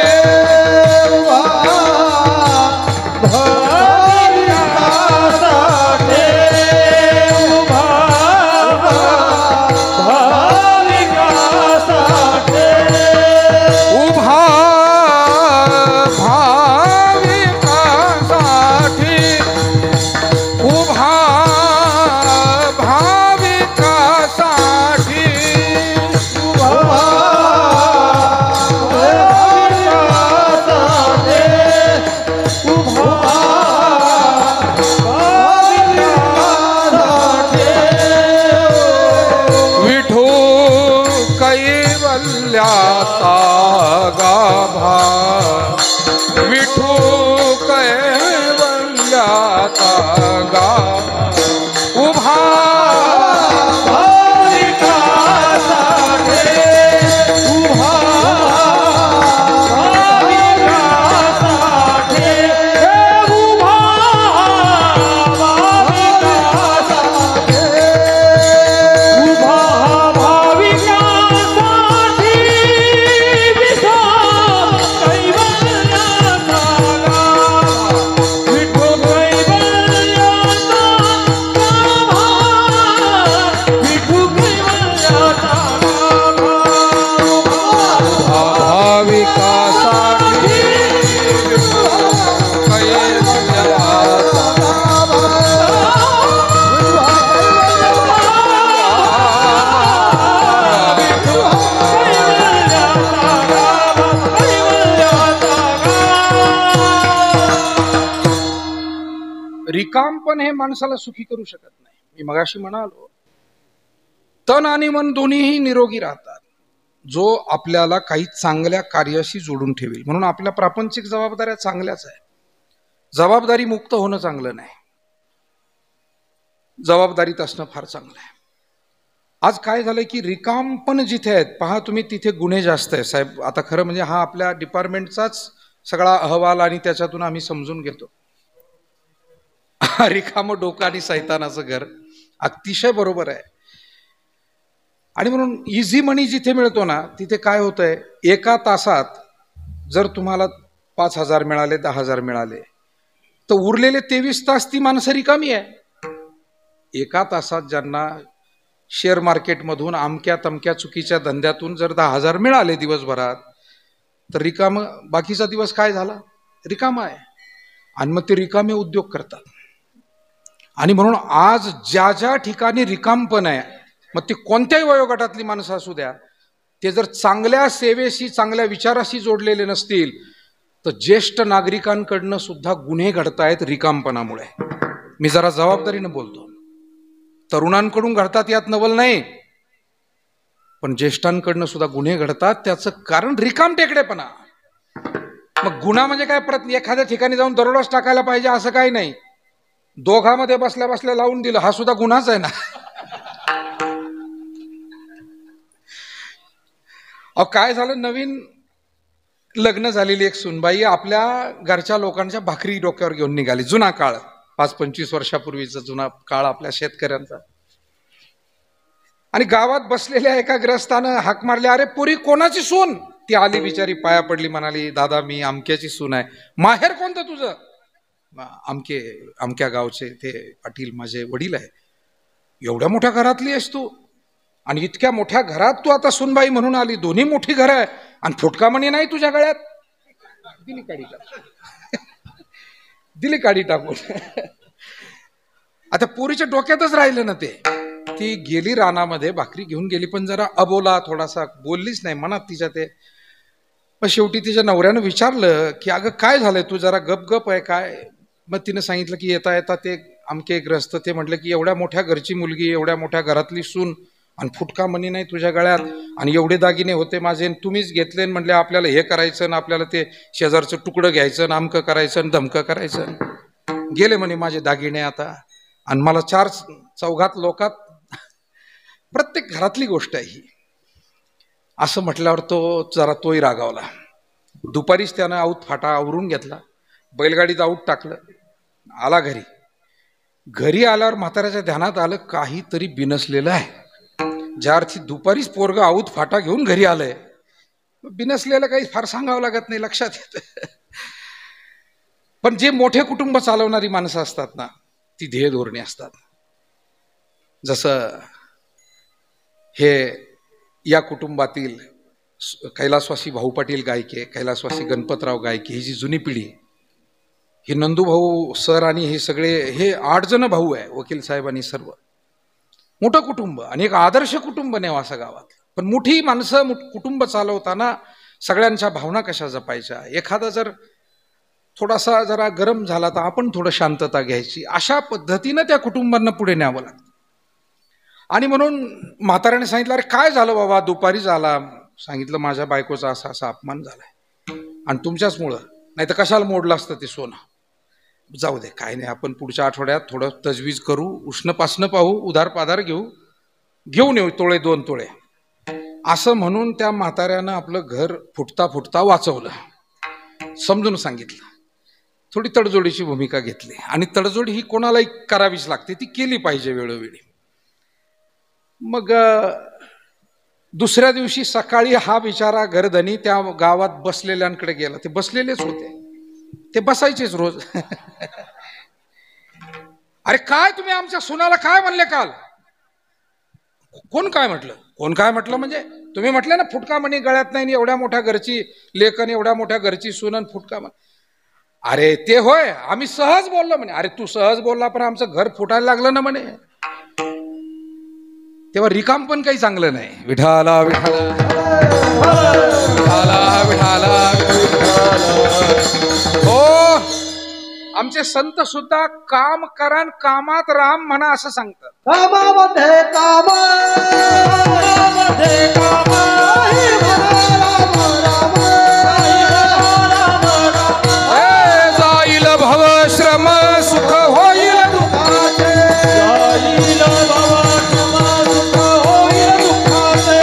रिकामपण हे माणसाला सुखी करू शकत नाही. मी मगाशी म्हणालो, तन आणि मन दोन्हीही निरोगी राहतात जो आपल्याला काही चांगल्या कार्याशी जोडून ठेवेल. म्हणून आपल्या प्रापंचिक जबाबदाऱ्या चांगल्याच आहे. जबाबदारी मुक्त होणं चांगलं नाही, जबाबदारीत असणं फार चांगलं आहे. आज काय झालंय की रिकामपण जिथे आहेत पहा तुम्ही, तिथे गुन्हे जास्त आहे साहेब. आता खरं म्हणजे हा आपल्या डिपार्टमेंटचाच सगळा अहवाल आणि त्याच्यातून आम्ही समजून घेतो. रिकामं डोकं आणि सैतानाचं घर, अतिशय बरोबर आहे. आणि म्हणून इझी मनी जिथे मिळतो ना तिथे काय होतंय, एका तासात जर तुम्हाला 5,000 मिळाले, 10,000 मिळाले, तर उरलेले 23 तास ती माणसं रिकामी आहे. एका तासात ज्यांना शेअर मार्केटमधून अमक्या तमक्या चुकीच्या धंद्यातून जर 10,000 मिळाले दिवसभरात, तर रिकाम बाकीचा दिवस काय झाला, रिकामा आहे. आणि मग ते रिकामे उद्योग करतात. आणि म्हणून आज ज्या ज्या ठिकाणी रिकामपण आहे, मग ते कोणत्याही वयोगटातली माणसं असू द्या, ते जर चांगल्या सेवेशी चांगल्या विचाराशी जोडलेले नसतील तर ज्येष्ठ नागरिकांकडनं सुद्धा गुन्हे घडतायत रिकामपणामुळे. मी जरा जबाबदारीनं बोलतो. तरुणांकडून घडतात यात नवल नाही, पण ज्येष्ठांकडनं सुद्धा गुन्हे घडतात. त्याचं कारण रिकाम टेकडेपणा. मग गुन्हा म्हणजे काय, एखाद्या ठिकाणी जाऊन दरोडाच टाकायला पाहिजे असं काही नाही. दोघांमध्ये बसल्या बसल्या लावून दिलं, हा सुद्धा गुन्हाच आहे ना. काय झालं, नवीन लग्न झालेली एक सुनबाई आपल्या घरच्या लोकांच्या भाकरी डोक्यावर घेऊन निघाली. जुना काळ, 5-25 वर्षापूर्वीचा जुना काळ आपल्या शेतकऱ्यांचा. आणि गावात बसलेल्या एका ग्रस्तानं हाक मारली, अरे पुरी कोणाची सून? ती आली बिचारी, पाया पडली, म्हणाली, दादा मी अमक्याची सून आहे. माहेर कोणतं तुझं? अमक्या गावचे ते पाटील माझे वडील आहे. एवढ्या मोठ्या घरातली आहेस तू, आणि इतक्या मोठ्या घरात तू आता सुनबाई म्हणून आली, दोन्ही मोठी घर आहे, आणि फुटका मणी नाही तुझ्या गळ्यात? दिली काढी टाकून. दिली काढी टाकून. आता पोरीच्या डोक्यातच राहिलं ना ते. ती गेली रानामध्ये, भाकरी घेऊन गेली, पण जरा अबोला, थोडासा बोललीच नाही मनात तिच्या ते. पण शेवटी तिच्या नवऱ्यानं विचारलं की अगं काय झालंय, तू जरा गप आहे काय? मग तिनं सांगितलं की येता येता ते अमके ग्रस्त ते म्हटलं की एवढ्या मोठ्या घरची मुलगी, एवढ्या मोठ्या घरातली सून, आणि फुटका मणी नाही तुझ्या गळ्यात, आणि एवढे दागिने होते माझे, तुम्हीच घेतले, म्हणले आपल्याला हे करायचं ना, आपल्याला ते शेजारचं तुकडं घ्यायचं, अमकं करायचं, धमकं करायचं. गेले म्हणे माझे दागिने आता, आणि मला 4 चौघात लोकात. प्रत्येक घरातली गोष्ट आहे ही. असं म्हटल्यावर तोही रागावला. दुपारीच त्यानं आऊत फाटा आवरून घेतला, बैलगाडीत आऊत टाकलं, आला घरी. घरी आल्यावर म्हाताऱ्याच्या ध्यानात आलं काहीतरी बिनसलेलं आहे. ज्या अर्थी दुपारीच पोरग आऊत फाटा घेऊन घरी आलंय, बिनसलेलं काही फार सांगावं लागत नाही, लक्षात येतं. पण जे मोठे कुटुंब चालवणारी माणसं असतात ना, ती ध्येय धोरणे असतात. जसं हे या कुटुंबातील कैलासवासी भाऊ पाटील गायके, कैलासवासी गणपतराव गायके, ही जी जुनी पिढी, हे नंदूभाऊ सर आणि हे सगळे, हे 8 जण भाऊ आहे, वकील साहेबांनी सर्व. मोठं कुटुंब आणि एक आदर्श कुटुंब नेवासा गावात. पण मोठी माणसं कुटुंब चालवताना सगळ्यांच्या भावना कशा जपायच्या, एखादा जर थोडासा जरा गरम झाला तर आपण थोडं शांतता घ्यायची, अशा पद्धतीनं त्या कुटुंबांना पुढे न्यावं लागतं. आणि म्हणून म्हाताऱ्याने सांगितलं, अरे काय झालं बाबा, दुपारी झाला. सांगितलं माझ्या बायकोचा असा असा अपमान झालाय, आणि तुमच्याच मुळं, नाही तर कशाला मोडलं असतं ते सोनं. जाऊ दे, काय नाही, आपण पुढच्या आठवड्यात थोडं तजवीज करू, उष्णपासनं पाहू, उधार पाधार घेऊन येऊ 1 2 तोळे. असं म्हणून त्या म्हाताऱ्यानं आपलं घर फुटता फुटता वाचवलं, समजून सांगितलं. थोडी तडजोडीची भूमिका घेतली, आणि तडजोड ही कोणालाही करावीच लागते, ती केली पाहिजे वेळोवेळी. मग दुसऱ्या दिवशी सकाळी हा बिचारा घरधनी त्या गावात बसलेल्यांकडे गेला. ते बसलेलेच होते, ते बसायचेच रोज. अरे काय तुम्ही आमच्या सुनाला काय म्हणले काल? कोण काय म्हटलं म्हणजे तुम्ही म्हटले ना फुटका मणी गळ्यात नाही, एवढ्या मोठ्या घरची लेकन, एवढ्या मोठ्या घरची सुनन, फुटका म्हणे. अरे ते होय, आम्ही सहज बोललो म्हणे. अरे तू सहज बोलला, पण आमचं घर फुटायला लागलं ना म्हणे. तेव्हा रिकाम पण काही चांगलं नाही. विठाला विठाला विठाला विठाला. हो आमचे संत सुद्धा काम करा न कामात राम म्हणा असं सांगतात. कामामध्ये काम, कामामध्ये काम, काही म्हणा राम राम, जाईल भव श्रम सुख होईल दुःखाचे, जाईल भव श्रम सुख होईल दुःखाचे,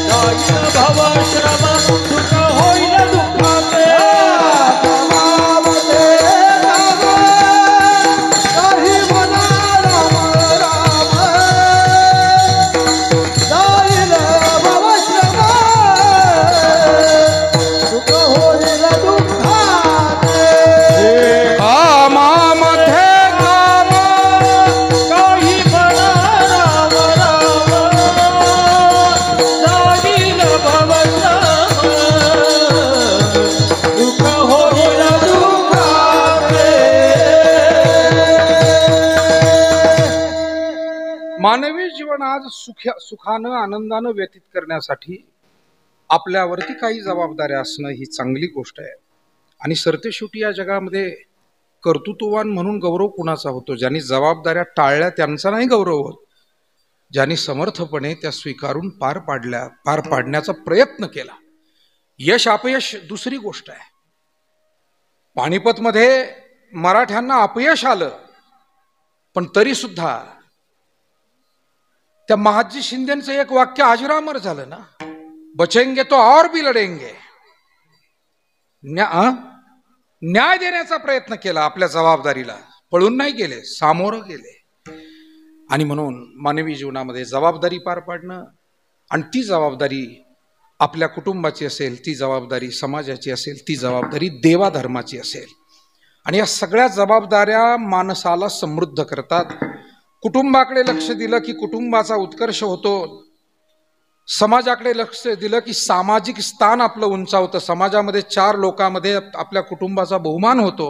जाईल भव श्रम सुख होईल दुःखाचे. कामामध्ये काम, काही म्हणा राम राम, जाईल भव श्रम सुख होईल दुःखाचे. कामामध्ये काम, काही म्हणा राम राम, जाईल भव श्रम सुख होईल दुःखाचे. मानवी जीवन आज सुखानं आनंदानं व्यतीत करण्यासाठी आपल्यावरती काही जबाबदाऱ्या असणं ही चांगली गोष्ट आहे. आणि सरतेशेवटी या जगामध्ये कर्तृत्ववान म्हणून गौरव कुणाचा होतो? ज्यांनी जबाबदाऱ्या टाळल्या त्यांचा नाही गौरव होत, ज्यांनी समर्थपणे त्या स्वीकारून पार पाडण्याचा प्रयत्न केला. यश अपयश दुसरी गोष्ट आहे. पानिपतमध्ये मराठ्यांना अपयश आलं, पण तरी सुद्धा त्या महादजी शिंदेचं एक वाक्य अजरामर झालं ना, बचेंगे तो और भी लढेंगे. न्याय देण्याचा प्रयत्न केला, आपल्या जबाबदारीला पळून नाही गेले, सामोरं गेले. आणि म्हणून मानवी जीवनामध्ये जबाबदारी पार पाडणं, आणि ती जबाबदारी आपल्या कुटुंबाची असेल, ती जबाबदारी समाजाची असेल, ती जबाबदारी देवाधर्माची असेल, आणि या सगळ्या जबाबदाऱ्या माणसाला समृद्ध करतात. कुटुंबाकडे लक्ष दिलं की कुटुंबाचा उत्कर्ष होतो, समाजाकडे लक्ष दिलं की सामाजिक स्थान आपलं उंचावतं, समाजामध्ये 4 लोकांमध्ये आपल्या कुटुंबाचा बहुमान होतो.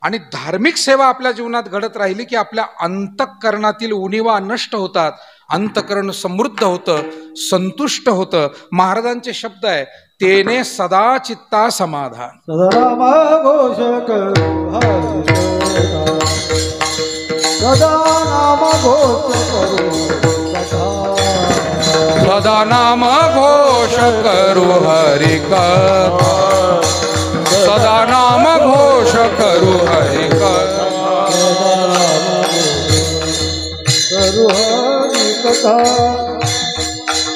आणि धार्मिक सेवा आपल्या जीवनात घडत राहिली की आपल्या अंतःकरणातील उणिवा नष्ट होतात, अंतःकरण समृद्ध होतं, संतुष्ट होतं. महाराजांचे शब्द आहे, तेने सदा चित्ता समाधान. सदा नाम घोष करू हरिकथा, सदा नाम घोष करू कथा, सदा नाम घोष करू हरि कथा, सदा नाम घोष करू हरि कथा, करू हरि कथा,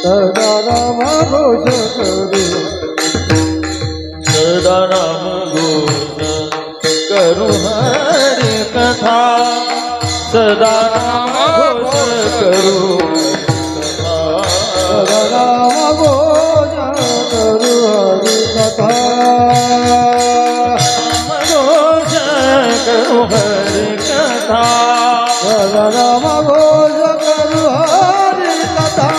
सदा नाम घोष करू, सदा नाम घोष करू हरि कथा, सदा नाम घोष करू, सदा नाम घोष करू हरि कथा, घोष करू हरि कथा, सदा नाम घोष करू हरि कथा,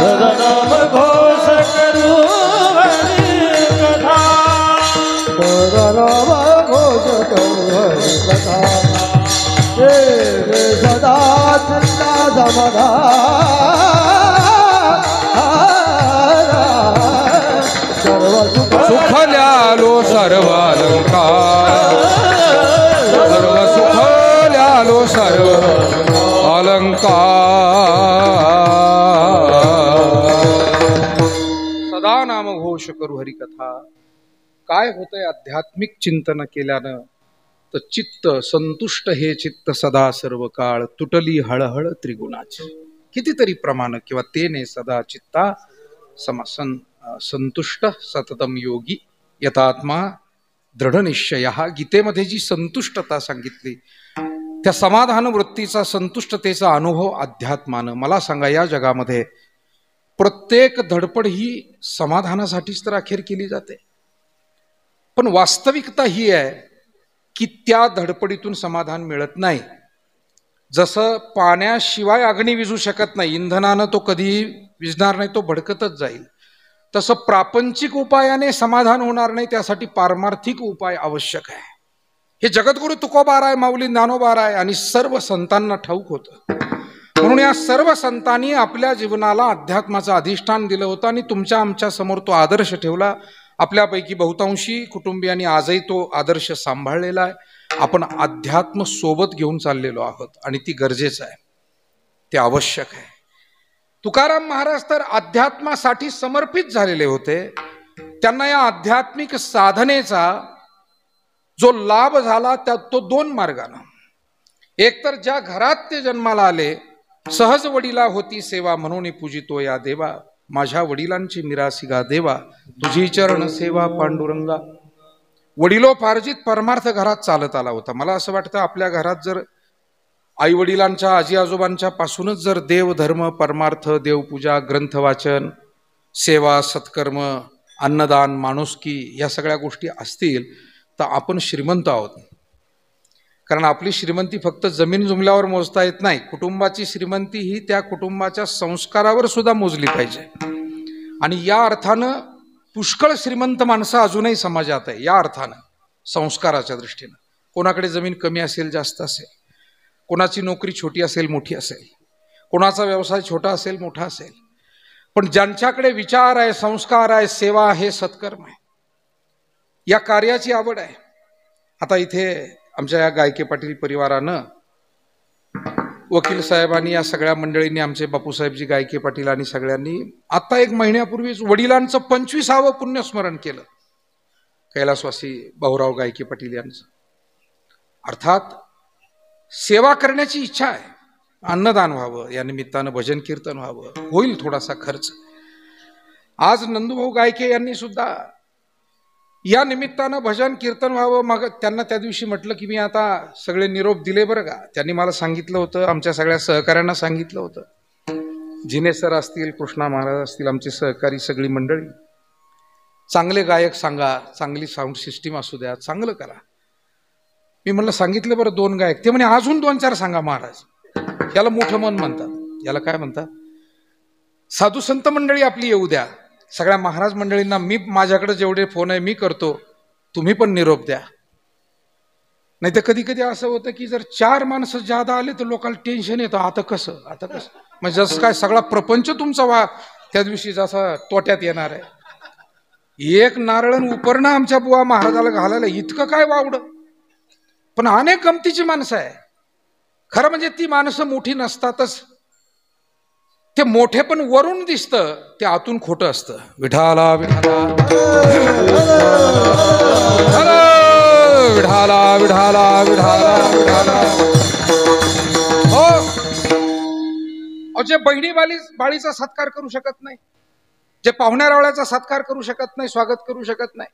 सदा नाम घोष करू हरि कथा, सदा नाम घोष करू हरि कथा. रे सदा चित्ता समाधान, सर्व सुख ल्यालो सर्व अलंकार, सर्व सुख ल्यालो सर्व अलंकार. सदा नाम घोष करू हरी कथा. काय होतंय आध्यात्मिक चिंतन केल्यानं? तर चित्त संतुष्ट हे चित्त सदा सर्व काळ, तुटली हळहळ त्रिगुणाची. कितीतरी प्रमाण किंवा तेने सदा चित्ता समासन संतुष्ट सततम योगी यतात्मा दृढ निश्चय. गीतेमध्ये जी संतुष्टता सांगितली, त्या समाधान वृत्तीचा, संतुष्टतेचा अनुभव अध्यात्मानं. मला सांगा, या जगामध्ये प्रत्येक धडपड ही समाधानासाठीच तर अखेर केली जाते, पण वास्तविकता ही आहे की त्या धडपडीतून समाधान मिळत नाही. जसं पाण्याशिवाय अग्नी विझू शकत नाही, इंधनानं तो कधी विझणार नाही, तो भडकतच जाईल. तसं प्रापंचिक उपायाने समाधान होणार नाही, त्यासाठी पारमार्थिक उपाय आवश्यक आहे. हे जगद्गुरु तुकोबाराय, माऊली ज्ञानोबाराय आणि सर्व संतांना ठाऊक होतं. म्हणून या सर्व संतांनी आपल्या जीवनाला अध्यात्माचं अधिष्ठान दिलं होतं आणि तुमच्या आमच्या समोर तो आदर्श ठेवला. आपल्यापैकी बहुतांशी कुटुंबियांनी आजही तो आदर्श सांभाळलेला आहे. आपण अध्यात्म सोबत घेऊन चाललेलो आहोत आणि ती गरजेचं आहे, ते आवश्यक आहे. तुकाराम महाराज तर अध्यात्मासाठी समर्पित झालेले होते. त्यांना या आध्यात्मिक साधनेचा जो लाभ झाला तो दोन मार्गाने. एक तर ज्या घरात ते जन्माला आले, सहज वडिला होती सेवा म्हणून पूजितो या देवा, माझ्या वडिलांची मिरासिगा देवा, तुझी चरण सेवा पांडुरंगा. वडिलोपार्जित परमार्थ घरात चालत आला होता. मला असं वाटतं आपल्या घरात जर आई वडिलांच्या आजी आजोबांच्या पासूनच जर देव धर्म परमार्थ देवपूजा ग्रंथ वाचन सेवा सत्कर्म अन्नदान माणुसकी या सगळ्या गोष्टी असतील तर आपण श्रीमंत आहोत. कारण आपली श्रीमंती फक्त जमीन जुमल्यावर मोजता येत नाही. कुटुंबाची श्रीमंती ही त्या कुटुंबाच्या संस्कारावर सुद्धा मोजली पाहिजे. आणि या अर्थानं पुष्कळ श्रीमंत माणसं अजूनही समाजात आहे. या अर्थानं संस्काराच्या दृष्टीनं कोणाकडे जमीन कमी असेल जास्त असेल, कोणाची नोकरी छोटी असेल मोठी असेल, कोणाचा व्यवसाय छोटा असेल मोठा असेल, पण ज्यांच्याकडे विचार आहे संस्कार आहे सेवा आहे सत्कर्म आहे, या कार्याची आवड आहे. आता इथे आमच्या या गायके पाटील परिवारानं वकील साहेबांनी या सगळ्या मंडळींनी आमचे बापूसाहेबजी गायके पाटील आणि सगळ्यांनी आता 1 महिन्यापूर्वीच वडिलांचं 25वे पुण्यस्मरण केलं, कैलासवासी भाऊराव गायके पाटील यांचं. अर्थात सेवा करण्याची इच्छा आहे, अन्नदान व्हावं, या निमित्तानं भजन कीर्तन व्हावं, होईल थोडासा खर्च. आज नंदूभाऊ गायके यांनी सुद्धा या निमित्तानं भजन कीर्तन व्हावं. मग त्यांना त्या दिवशी म्हटलं की मी आता सगळे निरोप दिले बरं का. त्यांनी मला सांगितलं होतं, आमच्या सगळ्या सहकाऱ्यांना सांगितलं होतं, जिने सर असतील कृष्णा महाराज असतील आमचे सहकारी सगळी मंडळी, चांगले गायक सांगा, चांगली साऊंड सिस्टीम असू द्या, चांगलं करा. मी म्हणलं सांगितलं बरं 2 गायक. ते म्हणे अजून 2-4 सांगा महाराज. याला मोठं मन म्हणतात. याला काय म्हणतात? साधू संत मंडळी आपली येऊ द्या. सगळ्या महाराज मंडळींना मी माझ्याकडे जेवढे फोन आहे मी करतो, तुम्ही पण निरोप द्या. नाही तर कधी कधी असं होतं की जर 4 माणसं जादा आले तर लोकांना टेन्शन येतं, आता कसं म्हणजे जसं काय सगळा प्रपंच तुमचा त्या दिवशी जसा तोट्यात येणार आहे. 1 नारळण उपरणं आमच्या बुवा महाराजाला घालायला इतकं काय वावडं. पण अनेक गमतीची माणसं आहे. खरं म्हणजे ती माणसं मोठी नसतातच. ते मोठे पण वरून दिसतं, ते आतून खोटं असतं. विठाला विठाला विठाला विठाला विठाला विठाला. हो, जे बहिणी बाळीचा सत्कार करू शकत नाही, जे पाहुण्यारावळ्याचा सत्कार करू शकत नाही, स्वागत करू शकत नाही,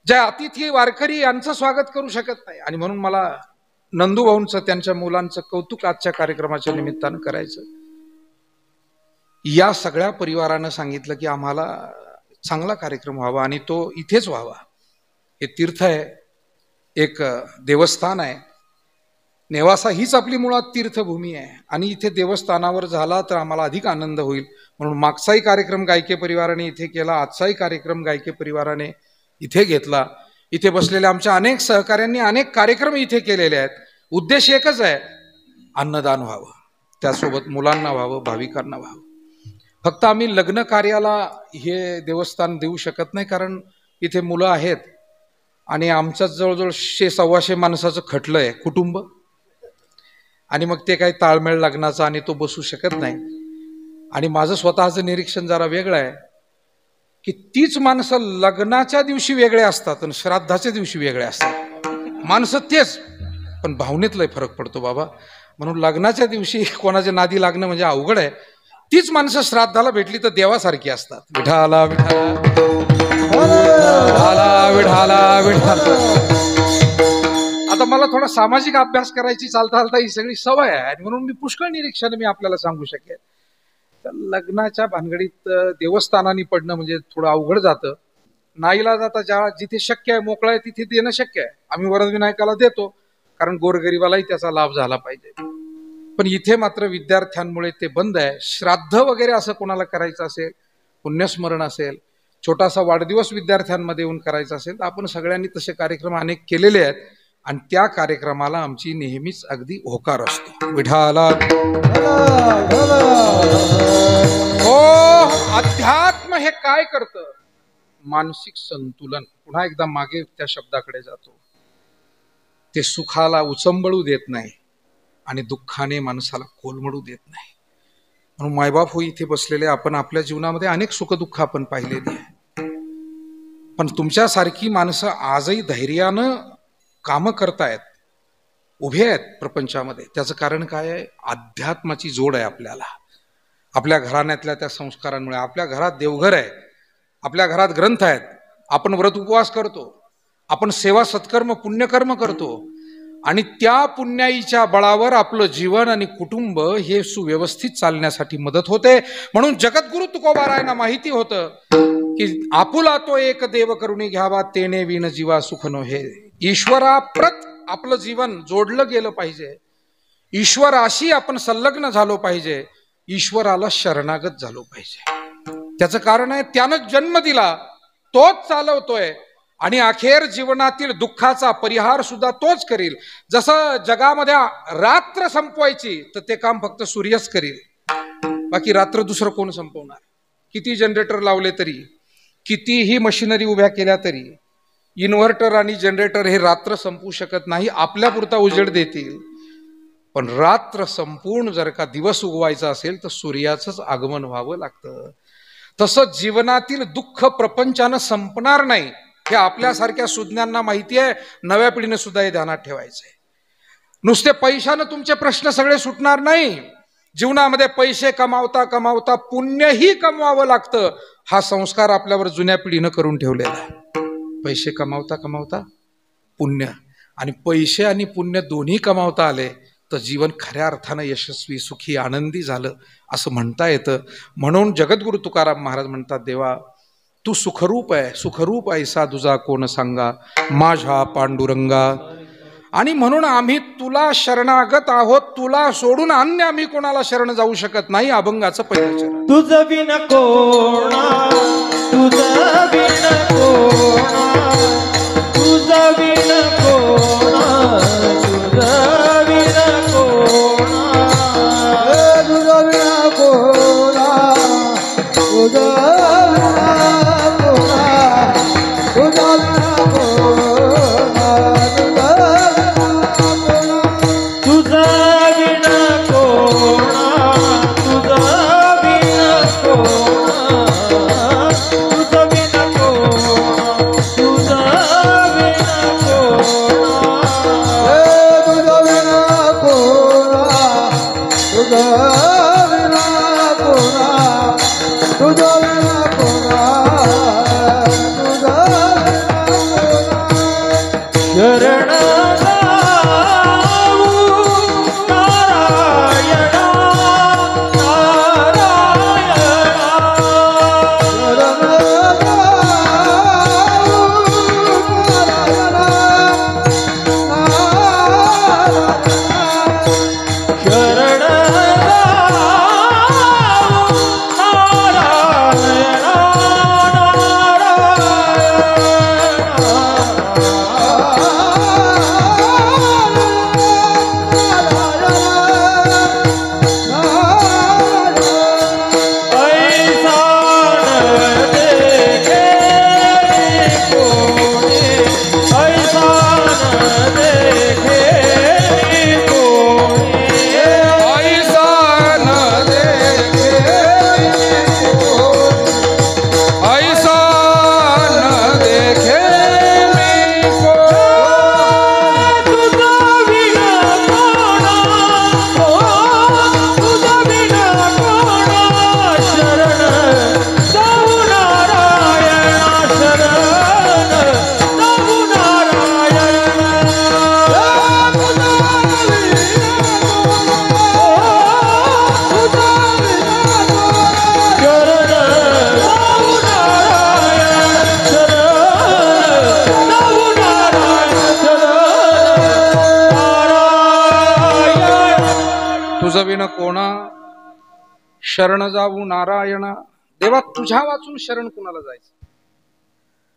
जे अतिथी वारकरी यांचं स्वागत करू शकत नाही. आणि म्हणून मला नंदूभाऊंचं त्यांच्या मुलांचं कौतुक आजच्या कार्यक्रमाच्या निमित्तानं करायचं. या सगळ्या परिवारानं सांगितलं की आम्हाला चांगला कार्यक्रम व्हावा आणि तो इथेच व्हावा. हे तीर्थ आहे, एक देवस्थान आहे. नेवासा हीच आपली मुळात तीर्थभूमी आहे आणि इथे देवस्थानावर झाला तर आम्हाला अधिक आनंद होईल. म्हणून मागचाही कार्यक्रम गायके परिवाराने इथे केला, आजचाही कार्यक्रम गायके परिवाराने इथे घेतला. इथे बसलेल्या आमच्या अनेक सहकाऱ्यांनी अनेक कार्यक्रम इथे केलेले आहेत. उद्देश एकच आहे, अन्नदान व्हावं, त्यासोबत मुलांना व्हावं, भाविकांना व्हावं. फक्त आम्ही लग्न कार्याला हे देवस्थान देऊ शकत नाही, कारण इथे मुलं आहेत आणि आमच्याच जवळजवळ 100-125 माणसाचं खटलं आहे कुटुंब. आणि मग ते काही ताळमेळ लग्नाचा आणि तो बसू शकत नाही. आणि माझं स्वतःचं निरीक्षण जरा वेगळं आहे की तीच माणसं लग्नाच्या दिवशी वेगळे असतात आणि श्राद्धाच्या दिवशी वेगळे असतात. माणसं तेच, पण भावनेतलाही फरक पडतो बाबा. म्हणून लग्नाच्या दिवशी कोणाच्या नादी लागणं म्हणजे अवघड आहे. तीच माणसं श्राद्धाला भेटली तर देवासारखी असतात. विठाला विठाला विठाला विठाला. आता मला थोडा सामाजिक अभ्यास करायची चालता चालता ही सगळी सवय आहे आणि म्हणून मी पुष्कळ निरीक्षण मी आपल्याला सांगू शकेन. तर लग्नाच्या भानगडीत देवस्थानाने पडणं म्हणजे थोडं अवघड जातं. नाईला जाता जिथे शक्य आहे मोकळा आहे तिथे देणं शक्य आहे. आम्ही वरदविनायकाला देतो कारण गोरगरिबालाही त्याचा लाभ झाला पाहिजे. पण इथे मात्र विद्यार्थ्यांमुळे ते बंद आहे. श्राद्ध वगैरे असं कोणाला करायचं असेल, पुण्यस्मरण असेल, छोटासा वाढदिवस विद्यार्थ्यांमध्ये येऊन करायचा असेल तर आपण सगळ्यांनी तसे कार्यक्रम अनेक केलेले आहेत आणि त्या कार्यक्रमाला आमची नेहमीच अगदी होकार असतो. विठाला हो, अध्यात्म हे काय करतं? मानसिक संतुलन. पुन्हा एकदा मागे त्या शब्दाकडे जातो. ते सुखाला उचंबळू देत नाही आणि दुःखाने माणसाला कोलमडू देत नाही. म्हणून मायबाप हो इथे बसलेले आपण आपल्या जीवनामध्ये अनेक सुखदुःख आपण पाहिलेली आहे. पण तुमच्यासारखी माणसं आजही धैर्यानं कामं करतायत, उभे आहेत प्रपंचामध्ये. त्याचं कारण काय आहे? अध्यात्माची जोड आहे आपल्याला. आपल्या घराण्यातल्या त्या संस्कारांमुळे. आपल्या घरात देवघर आहे, आपल्या घरात ग्रंथ आहेत, आपण व्रत उपवास करतो, आपण सेवा सत्कर्म पुण्यकर्म करतो आणि त्या पुण्याईच्या बळावर आपलं जीवन आणि कुटुंब हे सुव्यवस्थित चालण्यासाठी मदत होते. म्हणून जगद्गुरु तुकोबारायांना माहिती होतं की आपुला तो एक देव करुणी घ्यावा, तेने विण जीवा सुख नो हे. ईश्वराप्रत आपलं जीवन जोडलं गेलं पाहिजे, ईश्वराशी आपण संलग्न झालो पाहिजे, ईश्वराला शरणागत झालो पाहिजे. त्याचं कारण आहे त्यानं जन्म दिला, तोच चालवतोय आणि अखेर जीवनातील दुःखाचा परिहार सुद्धा तोच करील. जसं जगामध्ये रात्र संपवायची तर ते काम फक्त सूर्यच करील, बाकी रात्र दुसरं कोण संपवणार? किती जनरेटर लावले तरी, कितीही मशिनरी उभ्या केल्या तरी इन्व्हर्टर आणि जनरेटर हे रात्र संपवू शकत नाही. आपल्यापुरता उजेड देतील, पण रात्र संपूर्ण जर का दिवस उगवायचा असेल तर सूर्याचंच आगमन व्हावं लागतं. तसं जीवनातील दुःख प्रपंचानं संपणार नाही हे आपल्यासारख्या सुज्ञांना माहिती आहे. नव्या पिढीने सुद्धा हे ध्यानात ठेवायचंय. नुसते पैशानं तुमचे प्रश्न सगळे सुटणार नाही. जीवनामध्ये पैसे कमावता कमावता पुण्यही कमवावं लागतं. हा संस्कार आपल्यावर जुन्या पिढीनं करून ठेवलेला आहे. पैसे कमावता कमावता पुण्य, आणि पैसे आणि पुण्य दोन्ही कमावता आले तर जीवन खऱ्या अर्थानं यशस्वी, सुखी, आनंदी झालं असं म्हणता येतं. म्हणून जगद्गुरु तुकाराम महाराज म्हणतात, देवा तू सुखरूप आहे, सुखरूप ऐसा तुझा कोण सांगा, माझ्या पांडुरंगा. आणि म्हणून आम्ही तुला शरणागत आहोत. तुला सोडून अन्य आम्ही कोणाला शरण जाऊ शकत नाही. अभंगाचं पहिलं चरण. तुझ बिन कोणा, तुझ बिन कोणा, तुझ बिन कोणा, तुझ बिन कोणा, तुझ बिन कोणा, तुझ कोणा शरण जाऊ नारायणा. देवा तुझ्या वाचून शरण कुणाला जायचं?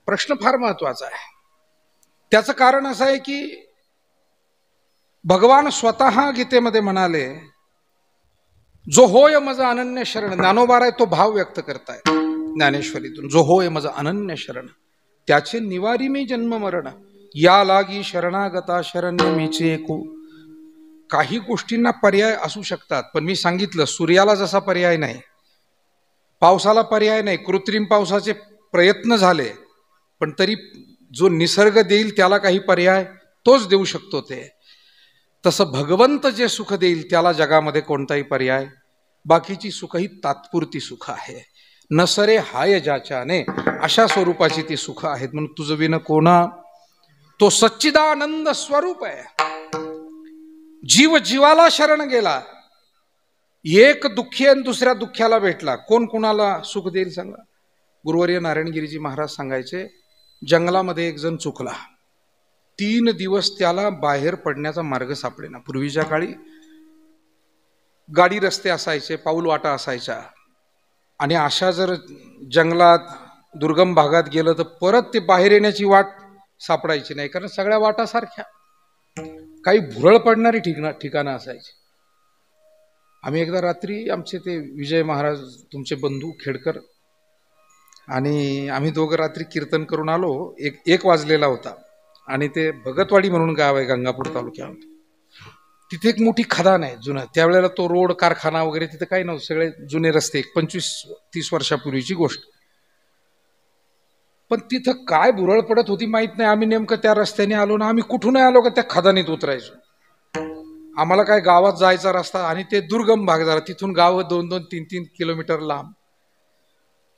प्रश्न फार महत्वाचा आहे. त्याचं कारण असं आहे की भगवान स्वतः गीतेमध्ये म्हणाले, जो होय मज अनन्य शरण. ज्ञानोबा आहे तो भाव व्यक्त करताय. ज्ञानेश्वरीतून, जो होय मज अनन्य शरण, त्याचे निवारी मी जन्म मरण, या लागी शरणागता शरण्य मीचे को. काही गोष्टींना पर्याय असू शकतात, पण मी सांगितलं सूर्याला जसा पर्याय नाही, पावसाला पर्याय नाही, कृत्रिम पावसाचे प्रयत्न झाले, पण तरी जो निसर्ग देईल त्याला काही पर्याय तोच देऊ शकतो. ते तसं भगवंत जे सुख देईल त्याला जगामध्ये कोणताही पर्याय, बाकीची सुख ही तात्पुरती सुख आहे. नसरे हाय ज्याच्याने, अशा स्वरूपाची ती सुख आहेत. म्हणून तुझं विन कोणा, तो सच्चिदानंद स्वरूप आहे. जीव जीवाला शरण गेला, एक दुःखी आणि दुसऱ्या दुःख्याला भेटला, कोण कोणाला सुख देईल सांगा. गुरुवर्य नारायणगिरीजी महाराज सांगायचे, जंगलामध्ये एक जण चुकला, 3 दिवस त्याला बाहेर पडण्याचा मार्ग सापडेना. पूर्वीच्या काळी गाडी रस्ते असायचे, पाऊल वाटा असायच्या, आणि अशा जर जंगलात दुर्गम भागात गेलं तर परत ते बाहेर येण्याची वाट सापडायची नाही, कारण सगळ्या वाटा सारख्या, काही भुरळ पडणारी ठिकाणं असायची. आम्ही एकदा रात्री आमचे ते विजय महाराज तुमचे बंधू खेडकर आणि आम्ही दोघं रात्री कीर्तन करून आलो. एक वाजलेला होता, आणि ते भगतवाडी म्हणून गाव आहे गंगापूर तालुक्यामध्ये. तिथे एक मोठी खदान आहे जुनं, त्यावेळेला तो रोड कारखाना वगैरे तिथे काही नव्हतं, सगळे जुने रस्ते, 25-30 वर्षापूर्वीची गोष्ट. पण तिथं काय भुरळ पडत होती माहित नाही. आम्ही नेमकं त्या रस्त्याने आलो ना, आम्ही कुठून आलो का त्या खदानीत उतरायचो. आम्हाला काय गावात जायचा रस्ता, आणि ते दुर्गम भाग झाला, तिथून गाव 2-2, 3-3 किलोमीटर लांब.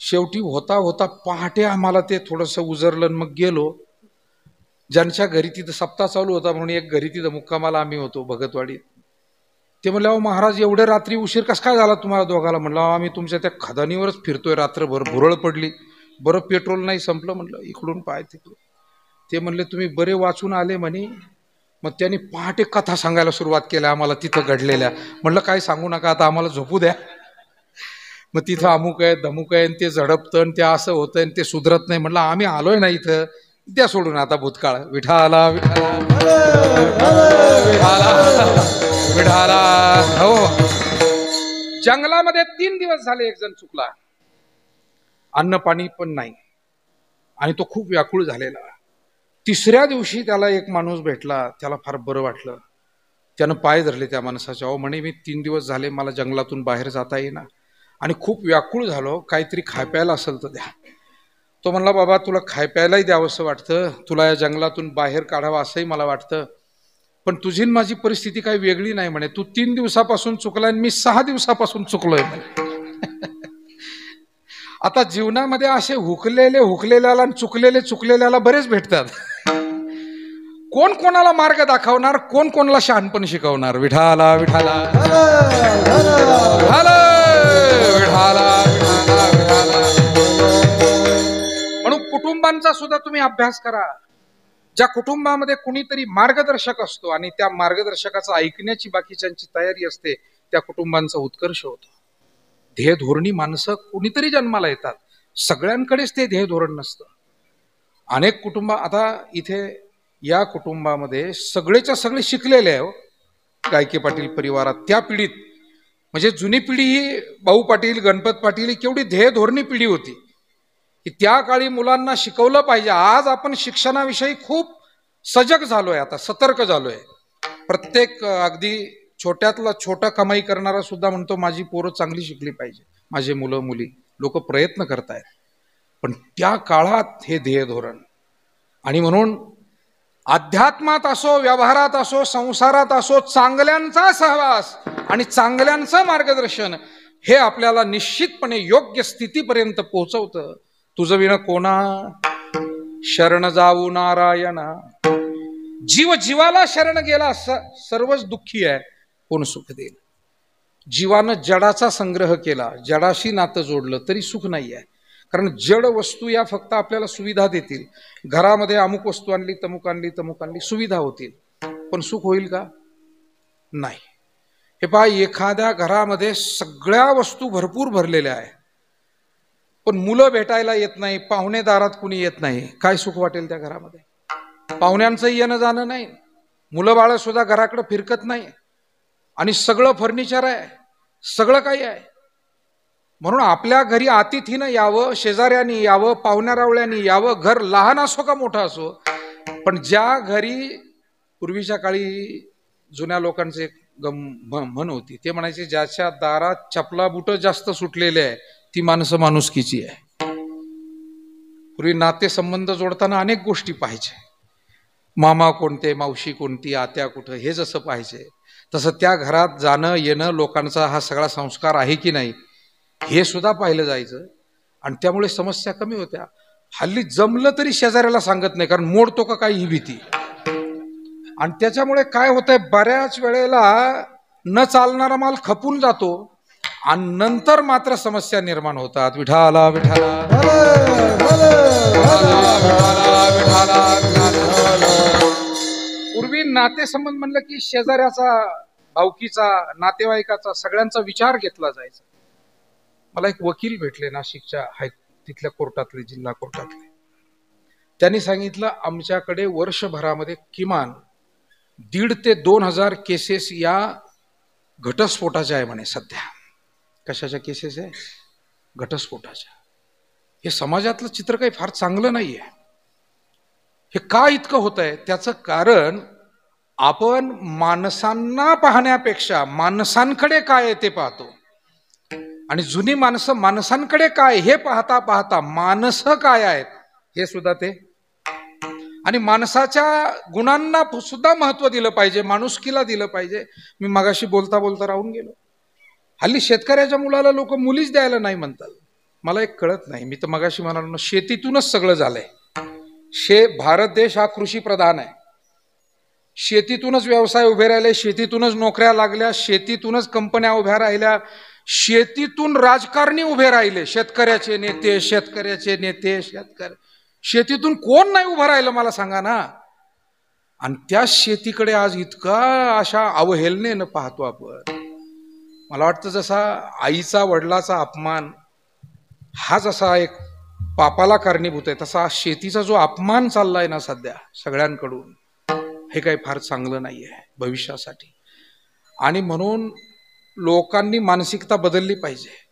शेवटी होता होता पहाटे आम्हाला ते थोडंसं उजरलं, मग गेलो. ज्यांच्या घरी तिथं सप्ताह चालू होता म्हणून एक घरी तिथं मुक्कामाला आम्ही होतो भगतवाडीत. ते म्हणले, अहो महाराज एवढे रात्री उशीर कस काय झाला तुम्हाला दोघाला? म्हणलं आम्ही तुमच्या त्या खदानीवरच फिरतोय रात्रभर, भुरळ पडली, बरं पेट्रोल नाही संपलं. म्हणलं इकडून पाय तिकडून. ते म्हणले तुम्ही बरे वाचून आले म्हणे. मग त्यांनी पहाटे कथा सांगायला सुरुवात केल्या आम्हाला तिथं घडलेल्या. म्हणलं काय सांगू नका, आता आम्हाला झोपू द्या. मग तिथं अमुक आहे धमुक आहे, ते झडपतं आणि ते असं होतं आणि ते सुधरत नाही. म्हणलं आम्ही आलोय ना इथं, द्या सोडून आता भूतकाळ. विठाला विठाला विठाला. हो, जंगलामध्ये 3 दिवस झाले एक जण चुकला, अन्न पाणी पण नाही, आणि तो खूप व्याकुळ झालेला. 3ऱ्या दिवशी त्याला एक माणूस भेटला, त्याला फार बरं वाटलं. त्यानं पाय धरले त्या माणसाच्या. अहो म्हणे, मी 3 दिवस झाले मला जंगलातून बाहेर जाता येईना आणि खूप व्याकुळ झालो, काहीतरी खाय प्यायला असेल तर द्या. तो म्हणला, बाबा तुला खाय प्यायलाही द्यावं असं वाटतं, तुला या जंगलातून बाहेर काढावं असंही मला वाटतं, पण तुझी माझी परिस्थिती काही वेगळी नाही म्हणे. तू 3 दिवसापासून चुकलाय आणि मी 6 दिवसापासून चुकलोय म्हणे. आता जीवनामध्ये असे हुकलेल्याला आणि चुकलेल्याला बरेच भेटतात. कोण कोणाला मार्ग दाखवणार, कोण कोणाला शहाणपण शिकवणार. विठाला विठाला विठाला विठाला विठाला. म्हणून कुटुंबांचा सुद्धा तुम्ही अभ्यास करा. ज्या कुटुंबामध्ये कुणीतरी मार्गदर्शक असतो आणि त्या मार्गदर्शकाचं ऐकण्याची बाकीच्यांची तयारी असते, त्या कुटुंबांचा उत्कर्ष होतो. ध्येय धोरणी माणसं कुणीतरी जन्माला येतात, सगळ्यांकडेच ते ध्येय धोरण नसतं. अनेक कुटुंब, आता इथे या कुटुंबामध्ये सगळेच्या सगळे शिकलेले आहे. गायके पाटील परिवारात त्या पिढीत, म्हणजे जुनी पिढी ही भाऊ पाटील गणपत पाटील ही केवढी ध्येय धोरणी पिढी होती की त्या काळी मुलांना शिकवलं पाहिजे. आज आपण शिक्षणाविषयी खूप सजग झालोय, आता सतर्क झालोय. प्रत्येक अगदी छोट्यातला छोटा कमाई करणारा सुद्धा म्हणतो माझी पोरं चांगली शिकली पाहिजे, माझे मुलं मुली. लोक प्रयत्न करतायत, पण त्या काळात हे ध्येय धोरण. आणि म्हणून अध्यात्मात असो, व्यवहारात असो, संसारात असो, चांगल्यांचा सहवास आणि चांगल्यांचं मार्गदर्शन हे आपल्याला निश्चितपणे योग्य स्थितीपर्यंत पोहोचवतं. तुझं विना कोणा, शरण जाऊ नारायणा. जीव जीवाला शरण गेला, सर्वच दुःखी आहे, कोण सुख देईल. जीवानं जडाचा संग्रह केला, जडाशी नातं जोडलं तरी सुख नाही आहे. कारण जड वस्तू या फक्त आपल्याला सुविधा देतील. घरामध्ये अमुक वस्तू आणली, तमुक आणली, तमुक आणली, सुविधा होतील, पण सुख होईल का? नाही. हे पहा, एखाद्या घरामध्ये सगळ्या वस्तू भरपूर भरलेल्या आहे, पण मुलं भेटायला येत नाही, पाहुणेदारात कुणी येत नाही, काय सुख वाटेल त्या घरामध्ये? पाहुण्यांचं येणं जाणं नाही, मुलं बाळ सुद्धा घराकडे फिरकत नाही, आणि सगळं फर्निचर आहे, सगळं काही आहे. म्हणून आपल्या घरी अतिथीनं यावं, शेजाऱ्यांनी यावं, पाहुण्यारावळ्यांनी यावं, घर लहान असो का मोठं असो, पण ज्या घरी पूर्वीच्या काळी जुन्या लोकांचे म्हण होती, ते म्हणायचे ज्याच्या दारात चपला बुट जास्त सुटलेले आहे ती माणसं माणुसकीची आहे. पूर्वी नातेसंबंध जोडताना अनेक गोष्टी पाहिजे. मामा कोणते, मावशी कोणती, आत्या कुठं, हे जसं पाहिजे तसं त्या घरात जाणं येणं, लोकांचा हा सगळा संस्कार आहे की नाही हे सुद्धा पाहिलं जायचं. आणि त्यामुळे समस्या कमी होत्या. हल्ली जमलं तरी शेजाऱ्याला सांगत नाही, कारण मोडतो का काही ही भीती. आणि त्याच्यामुळे काय होतंय, बऱ्याच वेळेला न चालणारा माल खपून जातो आणि नंतर मात्र समस्या निर्माण होतात. विठाला विठाला पूर्वी नातेसंबंध म्हणलं की शेजाऱ्याचा, भावकीचा, नातेवाईकाचा सगळ्यांचा विचार घेतला जायचा. मला एक वकील भेटले नाशिकच्या तिथल्या कोर्टातले, जिल्हा कोर्टातले. त्यांनी सांगितलं आमच्याकडे वर्षभरामध्ये किमान 1,500 ते 2,000 केसेस या घटस्फोटाच्या आहे म्हणे सध्या. कशाच्या केसेस आहे? घटस्फोटाच्या. हे समाजातलं चित्र काही फार चांगलं नाही आहे. हे का इतकं होत आहे? त्याचं कारण आपण माणसांना पाहण्यापेक्षा माणसांकडे काय आहे ते पाहतो. आणि जुनी माणसं माणसांकडे काय हे पाहता पाहता माणसं काय आहेत हे सुद्धा ते, आणि माणसाच्या गुणांना सुद्धा महत्व दिलं पाहिजे, माणुसकीला दिलं पाहिजे. मी मगाशी बोलता बोलता राहून गेलो. हल्ली शेतकऱ्याच्या मुलाला लोक मुलीच द्यायला नाही म्हणतात. मला एक कळत नाही. मी तर मगाशी म्हणालो ना, शेतीतूनच सगळं झालंय. भारत देश हा कृषी प्रधान आहे. शेतीतूनच व्यवसाय उभे राहिले, शेतीतूनच नोकऱ्या लागल्या, शेतीतूनच कंपन्या उभ्या राहिल्या, शेतीतून राजकारणी उभे राहिले. शेतकऱ्याचे नेते, शेतकऱ्याचे नेते, शेतीतून कोण नाही उभं राहिलं मला सांगा ना. आणि त्या शेतीकडे आज इतका अशा अवहेलनेनं पाहतो आपण. मला वाटतं जसा आईचा वडिलाचा अपमान हा जसा एक पापाला कारणीभूत आहे, तसा शेतीचा जो अपमान चाललाय ना सध्या सगळ्यांकडून, हे काही फार चांगलं नाही आहे भविष्यासाठी. आणि म्हणून लोकांनी मानसिकता बदलली पाहिजे.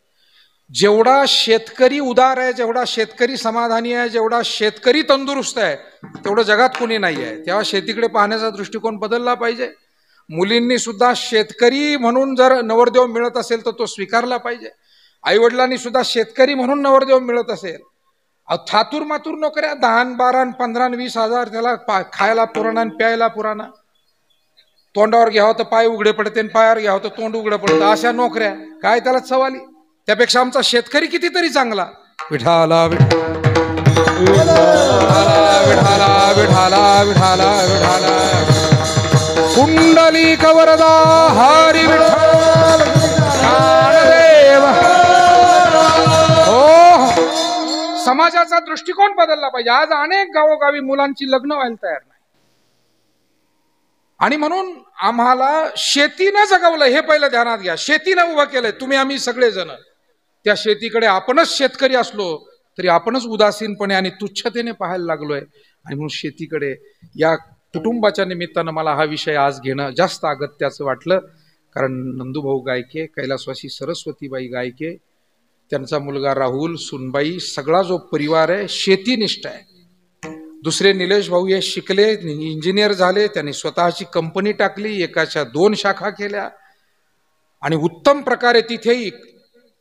जेवढा शेतकरी उदार आहे, जेवढा शेतकरी समाधानी आहे, जेवढा शेतकरी तंदुरुस्त आहे, तेवढं जगात कोणी नाही आहे. तेव्हा शेतीकडे पाहण्याचा दृष्टिकोन बदलला पाहिजे. मुलींनी सुद्धा शेतकरी म्हणून जर नवरदेव मिळत असेल तर तो स्वीकारला पाहिजे. आईवडिलांनी सुद्धा शेतकरी म्हणून नवरदेव मिळत असेल, थातूर मातूर नोकऱ्या 10, 12, 15, 20 हजार, त्याला खायला पुराणा प्यायला पुराणा, तोंडावर घ्यावं तर पाय उघडे पडते, पायावर घ्यावं तर तोंड उघडं पडतं, अशा नोकऱ्या काय त्याला चवाली. त्यापेक्षा आमचा शेतकरी कितीतरी चांगला. विठाला विठाला विठाला विठाला विठाला विठाला कुंडली कवरदा हरी विठ्ठल ज्ञानदेव. हो, समाजाचा दृष्टिकोन बदलला पाहिजे. आज अनेक गावोगावी मुलांची लग्न व्हायला तयार नाही. आणि म्हणून आम्हाला शेतीनं जगवलं हे पहिलं ध्यानात घ्या. शेतीनं उभं केलंय. तुम्ही आम्ही सगळेजण त्या शेतीकडे आपणच शेतकरी असलो तरी आपणच उदासीनपणे आणि तुच्छतेने पाहायला लागलोय. आणि म्हणून शेतीकडे या कुटुंबाच्या निमित्तानं मला हा विषय आज घेणं जास्त अगत्याचं वाटलं. कारण नंदूभाऊ गायके, कैलासवासी सरस्वतीबाई गायके, त्यांचा मुलगा राहुल, सुनबाई, सगळा जो परिवार आहे शेतीनिष्ठ आहे. दुसरे निलेश भाऊ हे शिकले, इंजिनियर झाले, त्यांनी स्वतःची कंपनी टाकली, एकाच्या 2 शाखा केल्या आणि उत्तम प्रकारे तिथेही.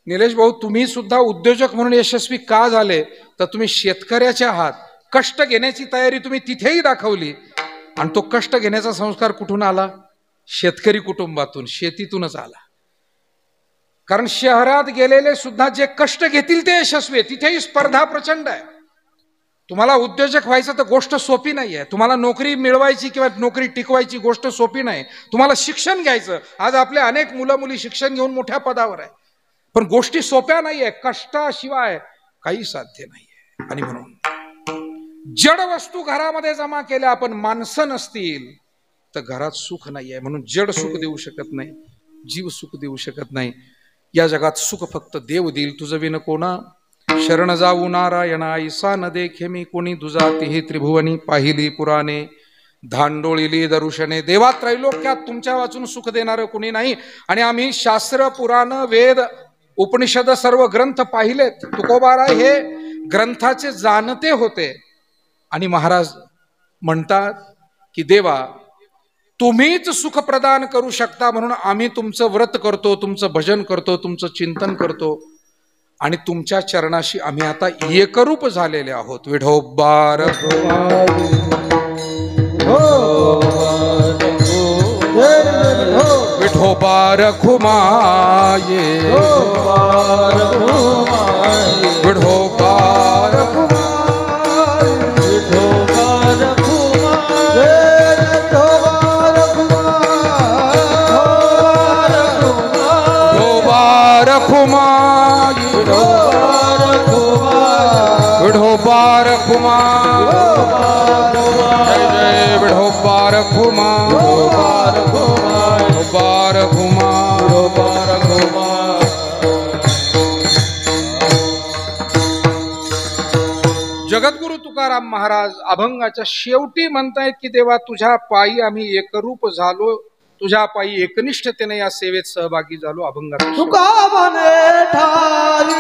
निलेश भाऊ, तुम्ही सुद्धा उद्योजक म्हणून यशस्वी का झाले तर तुम्ही शेतकऱ्याचे आहात. कष्ट घेण्याची तयारी तुम्ही तिथेही दाखवली. आणि तो कष्ट घेण्याचा संस्कार कुठून आला? शेतकरी कुटुंबातून, शेतीतूनच आला. कारण शहरात गेलेले सुद्धा जे कष्ट घेतील ते यशस्वी आहे. तिथेही स्पर्धा प्रचंड आहे. तुम्हाला उद्योजक व्हायचं तर गोष्ट सोपी नाही आहे. तुम्हाला नोकरी मिळवायची किंवा नोकरी टिकवायची गोष्ट सोपी नाही. तुम्हाला शिक्षण घ्यायचं. आज आपले अनेक मुलं मुली शिक्षण घेऊन मोठ्या पदावर आहे, पण गोष्टी सोप्या नाहीये. कष्टाशिवाय काही साध्य नाहीये. आणि म्हणून जड वस्तू घरामध्ये जमा केल्या आपण, माणसं नसतील तर घरात सुख नाहीये. म्हणून जड सुख देऊ शकत नाही, जीव सुख देऊ शकत नाही. या जगात सुख फक्त देव देईल. तुझं विन कोणा शरण जाऊ नारायणा, ऐसा न देखे मी कोणी, दुजा तिही त्रिभुवनी पाहिली पुराणे, धांडोळिली दर्शने. देवा त्रैलोक्यात तुमच्या वाचून सुख देणारं कोणी नाही. आणि आम्ही शास्त्र पुराण वेद उपनिषद सर्व ग्रंथ पाहिलेत. तुकोबाराय हे ग्रंथाचे जाणते होते. आणि महाराज म्हणतात की देवा तुम्हीच सुख प्रदान करू शकता, म्हणून आम्ही तुमचं व्रत करतो, तुमचं भजन करतो, तुमचं चिंतन करतो आणि तुमच्या चरणाशी आम्ही आता एकरूप झालेले आहोत. विठोबार विठोबार खुमाये विठोबार विठोबार खुमा जय जय विठोबार खुमा विठोबार खुमा. जगद्गुरु तुकाराम महाराज अभंगाच्या शेवटी म्हणतायत की देवा तुझ्या पायी आम्ही एकरूप झालो, तुझ्या पायी एकनिष्ठतेने या सेवेत सहभागी झालो. अभंगात तुका म्हणे ठाई